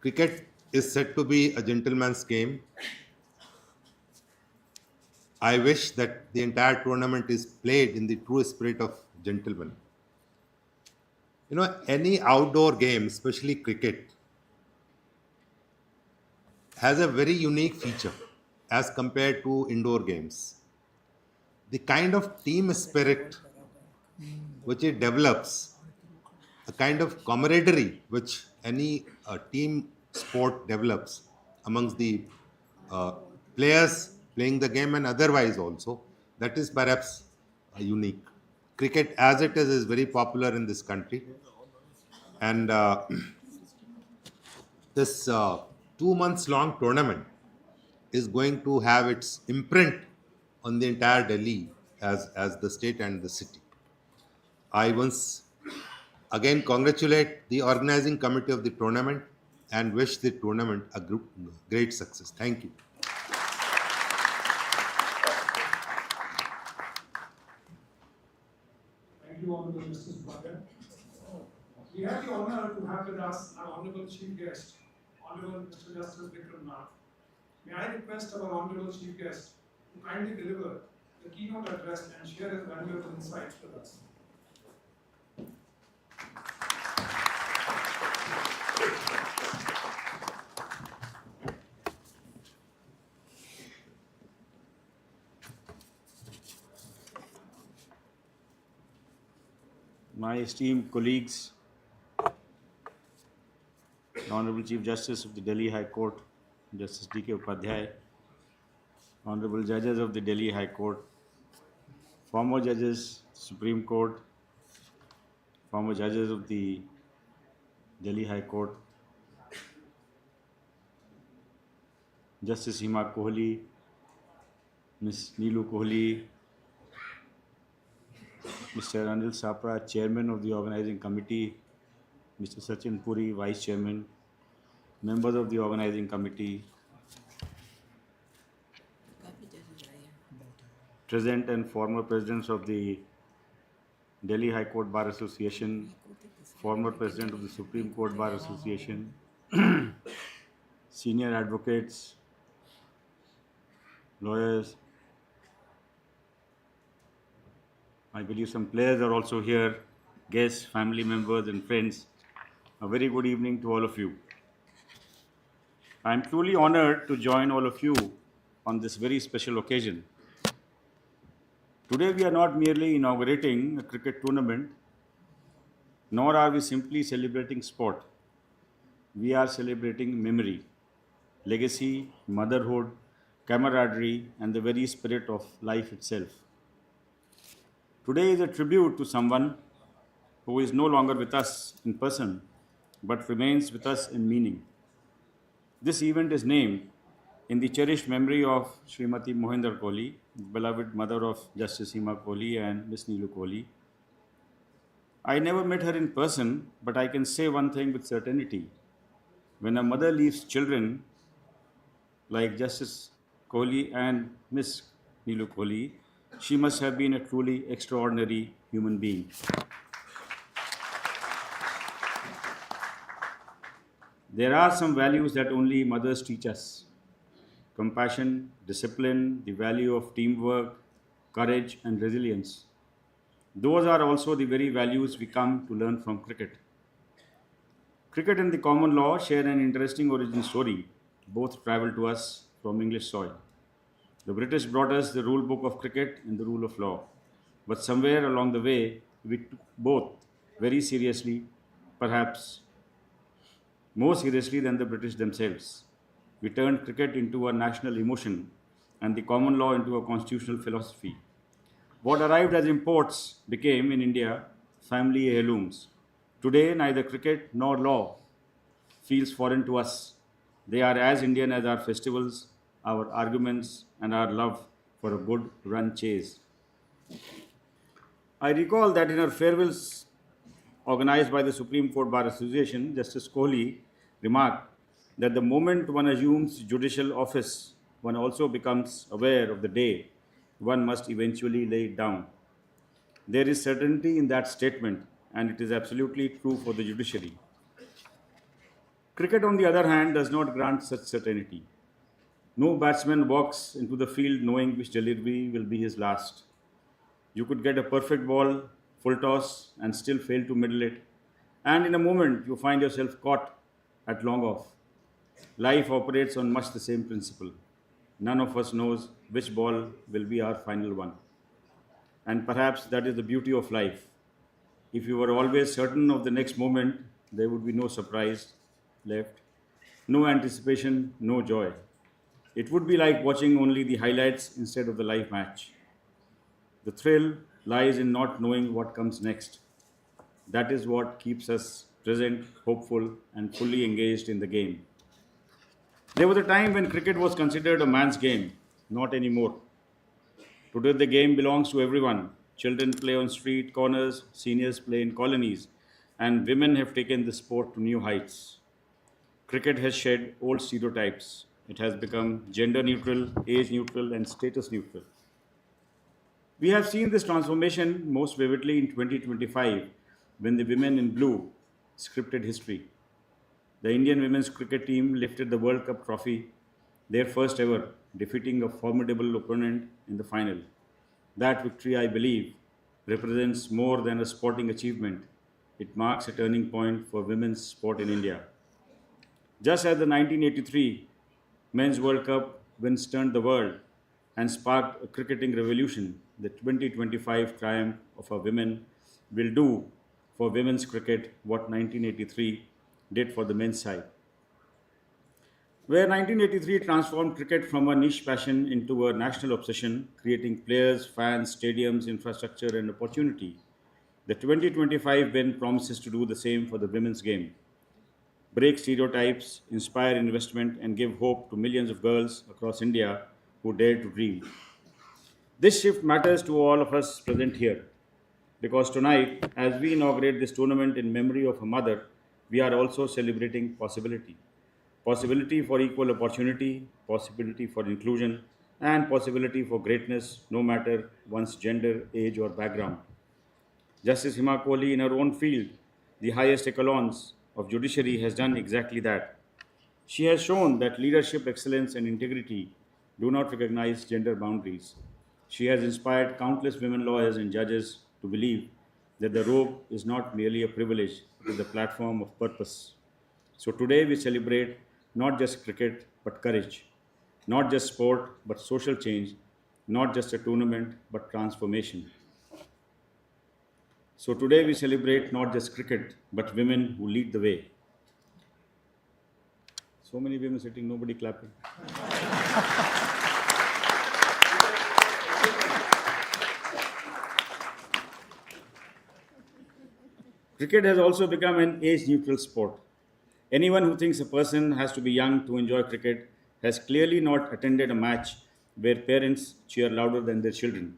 Speaker 7: Cricket is said to be a gentleman's game. I wish that the entire tournament is played in the true spirit of gentlemen. You know, any outdoor game, especially cricket, has a very unique feature as compared to indoor games. The kind of team spirit which it develops, a kind of camaraderie which any team sport develops amongst the players playing the game and otherwise also, that is perhaps unique. Cricket as it is very popular in this country, and this 2 months long tournament is going to have its imprint on the entire Delhi as the state and the city. I once again congratulate the organizing committee of the tournament and wish the tournament a great success. Thank you.
Speaker 3: Thank you, Honorable Mr. Bhagat. We have the honor to have with us our Honorable Chief Guest, Honorable Mr. Justice Vikram Nath. May I request our Honorable Chief Guest to kindly deliver the keynote address and share his valuable insights with us.
Speaker 5: My esteemed colleagues, Honorable Chief Justice of the Delhi High Court, Justice D.K. Upadhyay, Honorable Judges of the Delhi High Court, former Judges, Supreme Court, former Judges of the Delhi High Court, Justice Hima Kohli, Ms. Neelu Kohli, Mr. Anil Sapra, Chairman of the Organizing Committee, Mr. Sachin Puri, Vice Chairman, members of the Organizing Committee, present and former presidents of the Delhi High Court Bar Association, former president of the Supreme Court Bar Association, senior advocates, lawyers. I believe some players are also here, guests, family members, and friends. A very good evening to all of you. I am truly honored to join all of you on this very special occasion. Today, we are not merely inaugurating a cricket tournament, nor are we simply celebrating sport. We are celebrating memory, legacy, motherhood, camaraderie, and the very spirit of life itself. Today is a tribute to someone who is no longer with us in person, but remains with us in meaning. This event is named in the cherished memory of Srimati Mohindar Kholi, beloved mother of Justice Hima Kohli and Miss Neelu Kohli. I never met her in person, but I can say one thing with certainty. When a mother leaves children like Justice Kohli and Miss Neelu Kohli, she must have been a truly extraordinary human being. There are some values that only mothers teach us: compassion, discipline, the value of teamwork, courage, and resilience. Those are also the very values we come to learn from cricket. Cricket and the common law share an interesting origin story. Both travel to us from English soil. The British brought us the rule book of cricket and the rule of law. But somewhere along the way, we took both very seriously, perhaps more seriously than the British themselves. We turned cricket into a national emotion and the common law into a constitutional philosophy. What arrived as imports became, in India, family heirlooms. Today, neither cricket nor law feels foreign to us. They are as Indian as our festivals, our arguments, and our love for a good run chase. I recall that in her farewells organized by the Supreme Court Bar Association, Justice Kohli remarked that the moment one assumes judicial office, one also becomes aware of the day one must eventually lay it down. There is certainty in that statement, and it is absolutely true for the judiciary. Cricket, on the other hand, does not grant such certainty. No batsman walks into the field knowing which delivery will be his last. You could get a perfect ball, full toss, and still fail to middle it. And in a moment, you find yourself caught at long off. Life operates on much the same principle. None of us knows which ball will be our final one. And perhaps that is the beauty of life. If you were always certain of the next moment, there would be no surprise left, no anticipation, no joy. It would be like watching only the highlights instead of the live match. The thrill lies in not knowing what comes next. That is what keeps us present, hopeful, and fully engaged in the game. There was a time when cricket was considered a man's game, not anymore. Today, the game belongs to everyone, Children play on street corners, seniors play in colonies, and women have taken the sport to new heights. Cricket has shed old stereotypes. It has become gender neutral, age neutral, and status neutral. We have seen this transformation most vividly in 2025 when the women in blue scripted history. The Indian women's cricket team lifted the World Cup trophy, their first ever, defeating a formidable opponent in the final. That victory, I believe, represents more than a sporting achievement. It marks a turning point for women's sport in India. Just as the 1983 Men's World Cup wins turned the world and sparked a cricketing revolution, the 2025 triumph of our women will do for women's cricket what 1983 did for the men's side. Where 1983 transformed cricket from a niche passion into a national obsession, creating players, fans, stadiums, infrastructure, and opportunity, the 2025 win promises to do the same for the women's game, break stereotypes, inspire investment, and give hope to millions of girls across India who dare to dream. This shift matters to all of us present here because tonight, as we inaugurate this tournament in memory of her mother, we are also celebrating possibility. Possibility for equal opportunity, possibility for inclusion, and possibility for greatness no matter one's gender, age, or background. Justice Hima Kohli, in her own field, the highest echelons of judiciary, has done exactly that. She has shown that leadership, excellence, and integrity do not recognize gender boundaries. She has inspired countless women lawyers and judges to believe that the robe is not merely a privilege, it is a platform of purpose. So today we celebrate not just cricket but courage, not just sport but social change, not just a tournament but transformation. So today we celebrate not just cricket but women who lead the way. So many women sitting, nobody clapping. Cricket has also become an age neutral sport. Anyone who thinks a person has to be young to enjoy cricket has clearly not attended a match where parents cheer louder than their children.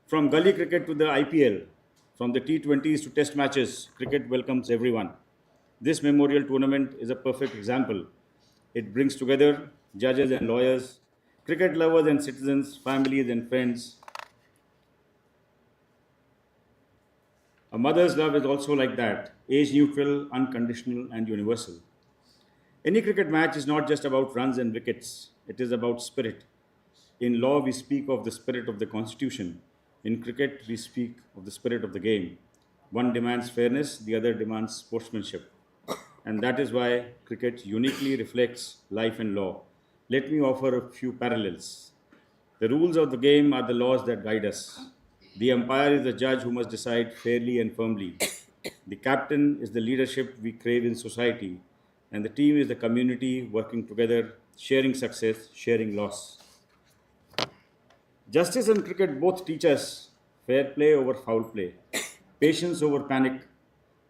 Speaker 5: From gully cricket to the IPL, from the T20s to test matches, cricket welcomes everyone. This memorial tournament is a perfect example. It brings together judges and lawyers, cricket lovers and citizens, families and friends. A mother's love is also like that, age neutral, unconditional, and universal. Any cricket match is not just about runs and wickets, it is about spirit. In law, we speak of the spirit of the constitution. In cricket, we speak of the spirit of the game. One demands fairness, the other demands sportsmanship. And that is why cricket uniquely reflects life and law. Let me offer a few parallels. The rules of the game are the laws that guide us. The umpire is the judge who must decide fairly and firmly. The captain is the leadership we crave in society. And the team is the community working together, sharing success, sharing loss. Justice and cricket both teach us fair play over foul play, patience over panic,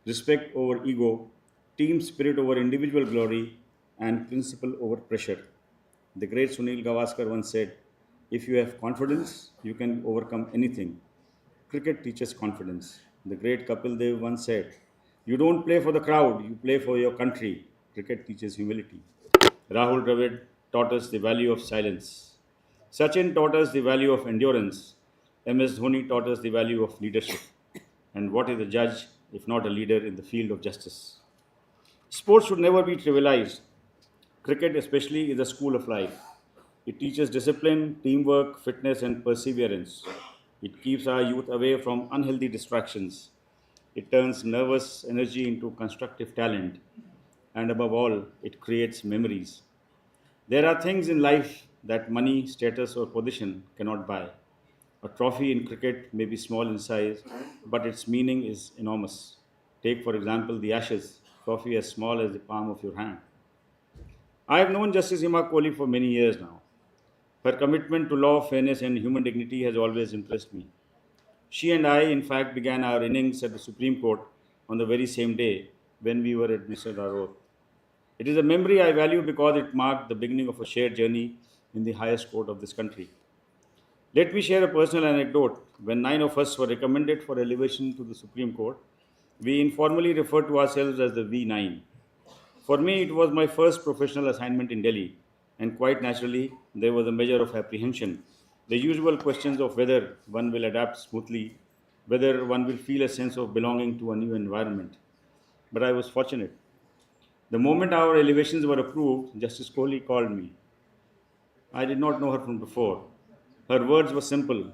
Speaker 5: respect over ego, team spirit over individual glory, and principle over pressure. The great Sunil Gavaskar once said, "If you have confidence, you can overcome anything." Cricket teaches confidence. The great Kapil Dev once said, "You don't play for the crowd, you play for your country." Cricket teaches humility. Rahul Dravid taught us the value of silence. Sachin taught us the value of endurance. MS Dhoni taught us the value of leadership. And what is a judge if not a leader in the field of justice? Sports should never be trivialized. Cricket, especially, is a school of life. It teaches discipline, teamwork, fitness, and perseverance. It keeps our youth away from unhealthy distractions. It turns nervous energy into constructive talent. And above all, it creates memories. There are things in life that money, status, or position cannot buy. A trophy in cricket may be small in size, but its meaning is enormous. Take, for example, the Ashes, trophy as small as the palm of your hand. I have known Justice Hima Kohli for many years now. Her commitment to law, fairness, and human dignity has always impressed me. She and I, in fact, began our innings at the Supreme Court on the very same day when we were administered our oath. It is a memory I value because it marked the beginning of a shared journey in the highest court of this country. Let me share a personal anecdote. When 9 of us were recommended for elevation to the Supreme Court, we informally referred to ourselves as the V9. For me, it was my first professional assignment in Delhi, and quite naturally, there was a measure of apprehension. The usual questions of whether one will adapt smoothly, whether one will feel a sense of belonging to a new environment. But I was fortunate. The moment our elevations were approved, Justice Kohli called me. I did not know her from before. Her words were simple: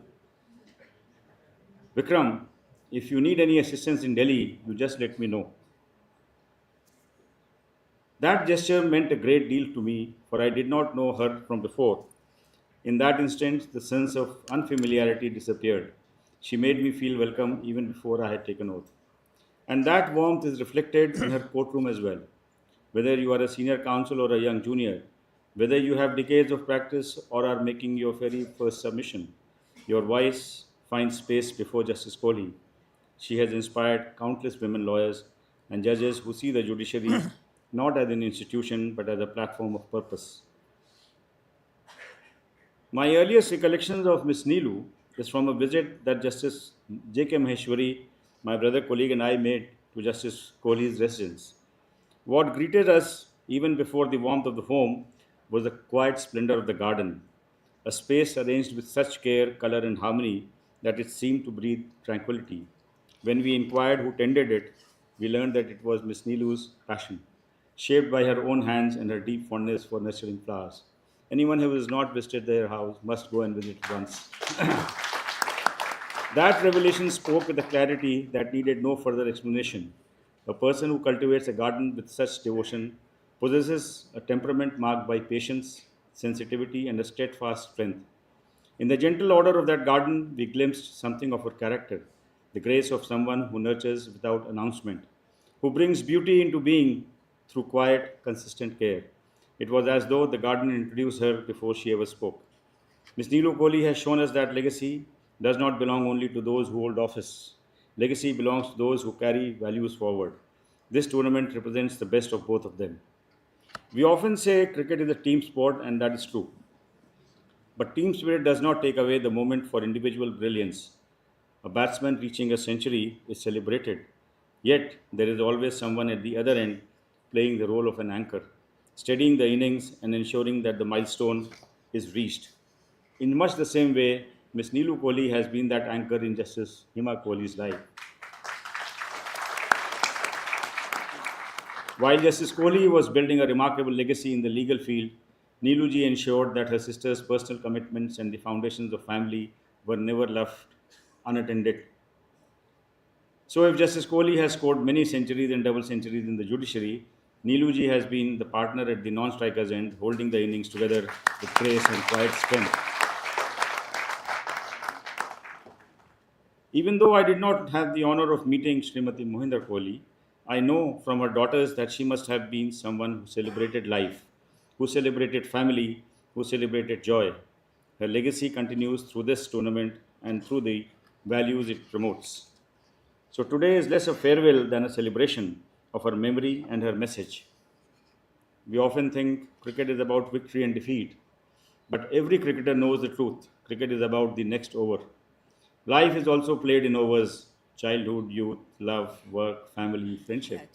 Speaker 5: Vikram, if you need any assistance in Delhi, you just let me know. That gesture meant a great deal to me, for I did not know her from before. In that instant, the sense of unfamiliarity disappeared. She made me feel welcome even before I had taken oath. And that warmth is reflected in her courtroom as well. Whether you are a senior counsel or a young junior, whether you have decades of practice or are making your very first submission, your voice finds space before Justice Kohli. She has inspired countless women lawyers and judges who see the judiciary not as an institution but as a platform of purpose. My earliest recollections of Miss Neelu is from a visit that Justice J.K. Maheshwari, my brother, colleague, and I made to Justice Kohli's residence. What greeted us, even before the warmth of the home, was the quiet splendor of the garden, a space arranged with such care, color, and harmony that it seemed to breathe tranquility. When we inquired who tended it, we learned that it was Miss Neelu's passion, shaped by her own hands and her deep fondness for nurturing flowers. Anyone who has not visited their house must go and visit once. That revelation spoke with a clarity that needed no further explanation. A person who cultivates a garden with such devotion possesses a temperament marked by patience, sensitivity, and a steadfast strength. In the gentle order of that garden, we glimpsed something of her character, the grace of someone who nurtures without announcement, who brings beauty into being through quiet, consistent care. It was as though the garden introduced her before she ever spoke. Ms. Neelu Kohli has shown us that legacy does not belong only to those who hold office. Legacy belongs to those who carry values forward. This tournament represents the best of both of them. We often say cricket is a team sport, and that is true. But team spirit does not take away the moment for individual brilliance. A batsman reaching a century is celebrated, yet there is always someone at the other end playing the role of an anchor, steadying the innings and ensuring that the milestone is reached. In much the same way, Miss Neelu Kohli has been that anchor in Justice Hima Kohli's life. While Justice Kohli was building a remarkable legacy in the legal field, Neeluji ensured that her sister's personal commitments and the foundations of family were never left unattended. So, if Justice Kohli has scored many centuries and double centuries in the judiciary, Neeluji has been the partner at the non-striker's end, holding the innings together with grace and quiet strength. Even though I did not have the honor of meeting Srimati Mohindar Kohli, I know from her daughters that she must have been someone who celebrated life, who celebrated family, who celebrated joy. Her legacy continues through this tournament and through the values it promotes. So today is less a farewell than a celebration of her memory and her message. We often think cricket is about victory and defeat, but every cricketer knows the truth. Cricket is about the next over. Life is also played in overs: childhood, youth, love, work, family, friendship.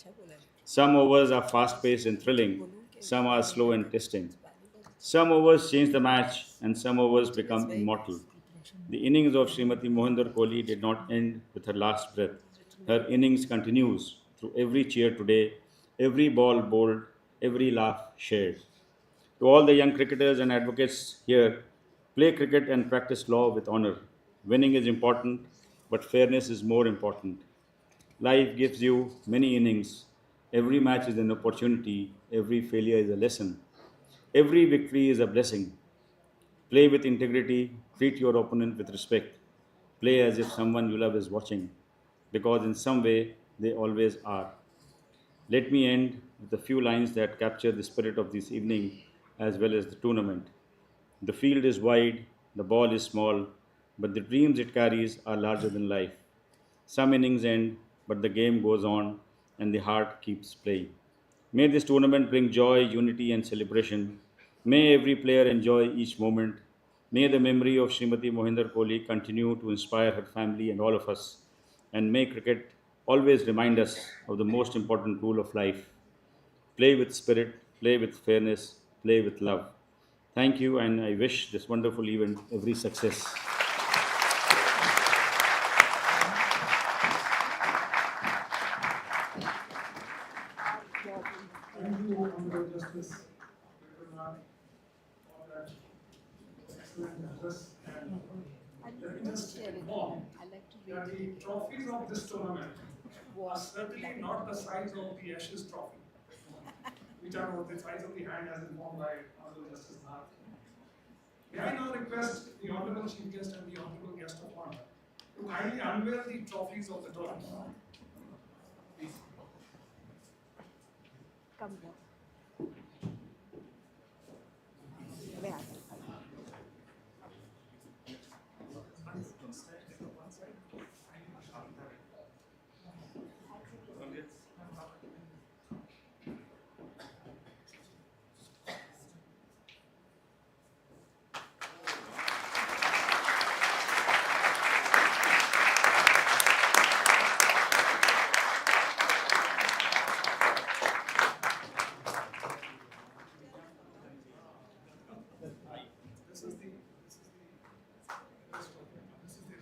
Speaker 5: Some overs are fast paced and thrilling, some are slow and testing. Some overs change the match, and some overs become immortal. The innings of Srimati Mohinder Kohli did not end with her last breath. Her innings continues through every cheer today, every ball bowled, every laugh shared. To all the young cricketers and advocates here, play cricket and practice law with honor. Winning is important, but fairness is more important. Life gives you many innings. Every match is an opportunity, every failure is a lesson, every victory is a blessing. Play with integrity, treat your opponent with respect. Play as if someone you love is watching, because in some way they always are. Let me end with a few lines that capture the spirit of this evening as well as the tournament. The field is wide, the ball is small, but the dreams it carries are larger than life. Some innings end, but the game goes on and the heart keeps playing. May this tournament bring joy, unity, and celebration. May every player enjoy each moment. May the memory of Srimati Mohindar Kholi continue to inspire her family and all of us, and may cricket always remind us of the most important rule of life: play with spirit, play with fairness, play with love. Thank you, and I wish this wonderful event every success.
Speaker 3: Thank you, Honorable Justice Vikramath, for that excellent address. And let me just inform that the trophies of this tournament are certainly not the size of the Ashes trophy, which are the size of the hand as informed by Honorable Justice Nath. May I now request the Honorable Chief Guest and the Honorable Guest of Honor to kindly unveil the trophies of the tournament. Please. This is the best of it. This is the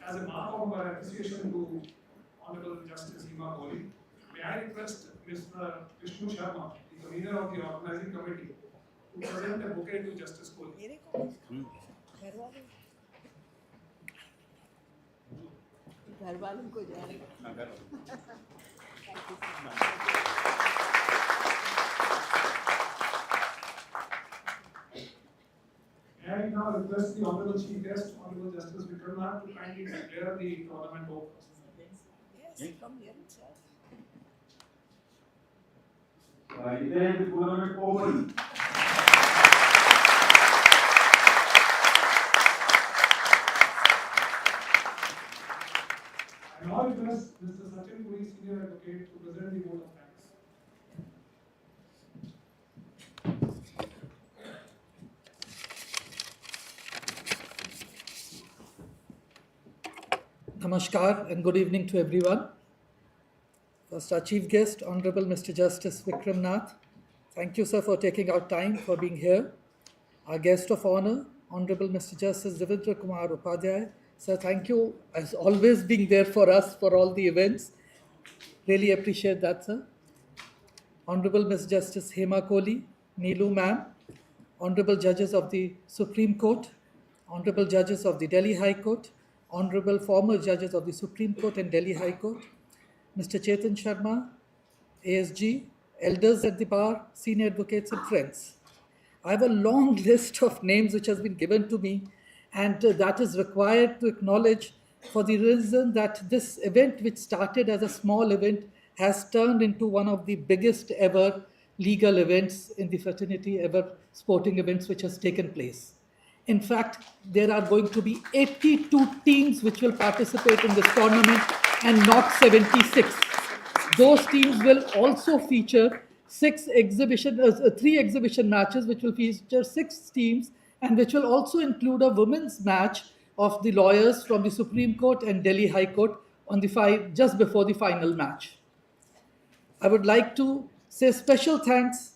Speaker 3: As a mark of our appreciation to Honorable Justice Hima Kholi, may I request Mr. Vishnu Sharma, the convener of the organizing committee, to present a bouquet to Justice Kholi.
Speaker 4: घर वालों को जाएगा।
Speaker 3: May I now request the Honorable Chief Guest, Honorable Justice Vikramath, to kindly declare the tournament over.
Speaker 4: Yes, from here itself.
Speaker 6: I declare the tournament open.
Speaker 3: I now request Mr. Sachin Puri, Senior Advocate, to present the vote of thanks.
Speaker 2: Namaskar and good evening to everyone. First, our Chief Guest, Honorable Mr. Justice Vikram Nath. Thank you, sir, for taking out time for being here. Our Guest of Honor, Honorable Mr. Justice Devendra Kumar Upadhyay. Sir, thank you as always being there for us for all the events. Really appreciate that, sir. Honorable Ms. Justice Hema Kohli, Neelu Ma'am, Honorable Judges of the Supreme Court, Honorable Judges of the Delhi High Court, Honorable former Judges of the Supreme Court and Delhi High Court, Mr. Chetan Sharma, ASG, Elders at the Bar, Senior Advocates and Friends. I have a long list of names which has been given to me, and that is required to acknowledge for the reason that this event, which started as a small event, has turned into one of the biggest ever legal events in the fraternity, ever sporting events which has taken place. In fact, there are going to be 82 teams which will participate in this tournament and not 76. Those teams will also feature three exhibition matches which will feature 6 teams and which will also include a women's match of the lawyers from the Supreme Court and Delhi High Court on the just before the final match. I would like to say special thanks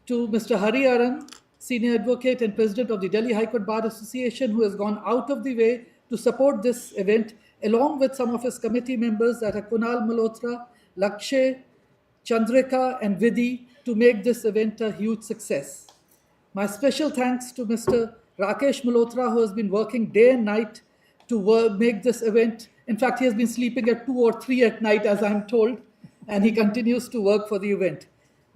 Speaker 2: to Mr. Hari Aran, Senior Advocate and President of the Delhi High Court Bar Association, who has gone out of the way to support this event, along with some of his committee members that are Kunal Malhotra, Lakshay, Chandrika and Vidhi, to make this event a huge success. My special thanks to Mr. Rakesh Malhotra, who has been working day and night to make this event. In fact, he has been sleeping at 2 or 3 at night, as I'm told, and he continues to work for the event.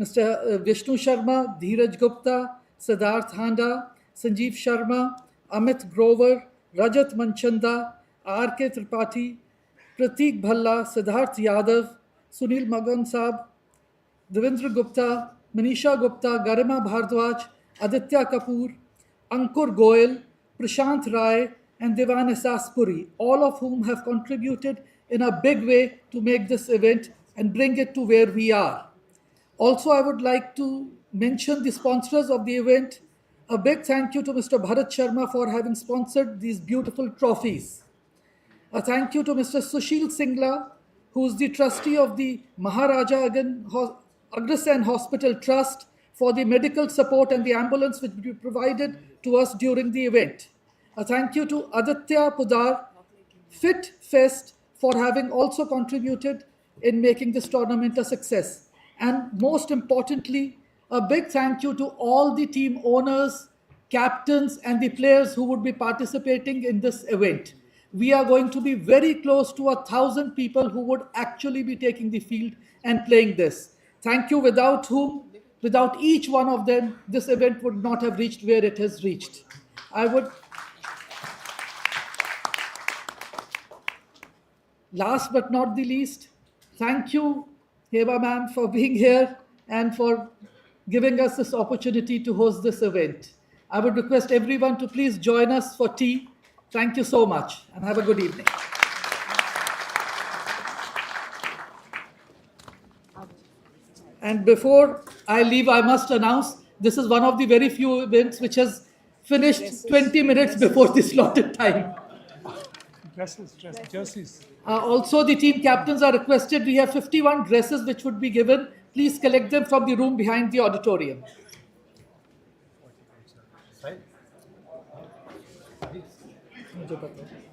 Speaker 2: Mr. Vishnu Sharma, Dheeraj Gupta, Siddharth Handa, Sanjeev Sharma, Amit Grover, Rajat Manchanda, R.K. Tripathi, Prateek Bhalla, Siddharth Yadav, Sunil Magan Saab, Devendra Gupta, Manisha Gupta, Garima Bhardwaj, Aditya Kapoor, Ankur Goyal, Prashant Rai, and Devan Saspuri, all of whom have contributed in a big way to make this event and bring it to where we are. Also, I would like to mention the sponsors of the event. A big thank you to Mr. Bharat Sharma for having sponsored these beautiful trophies. A thank you to Mr. Sushil Singla, who is the trustee of the Maharaja Agrasen Hospital Trust, for the medical support and the ambulance which we provided to us during the event. A thank you to Aditya Pudar, Fit Fest, for having also contributed in making this tournament a success. And most importantly, a big thank you to all the team owners, captains, and the players who would be participating in this event. We are going to be very close to 1,000 people who would actually be taking the field and playing this. Thank you, without whom, without each one of them, this event would not have reached where it has reached. I would, last but not the least, thank you, Heba ma'am, for being here and for giving us this opportunity to host this event. I would request everyone to please join us for tea. Thank you so much and have a good evening. And before I leave, I must announce this is one of the very few events which has finished 20 minutes before the slotted time.
Speaker 3: Jerseys.
Speaker 2: Also, the team captains are requested. We have 51 dresses which would be given. Please collect them from the room behind the auditorium. मुझे पता है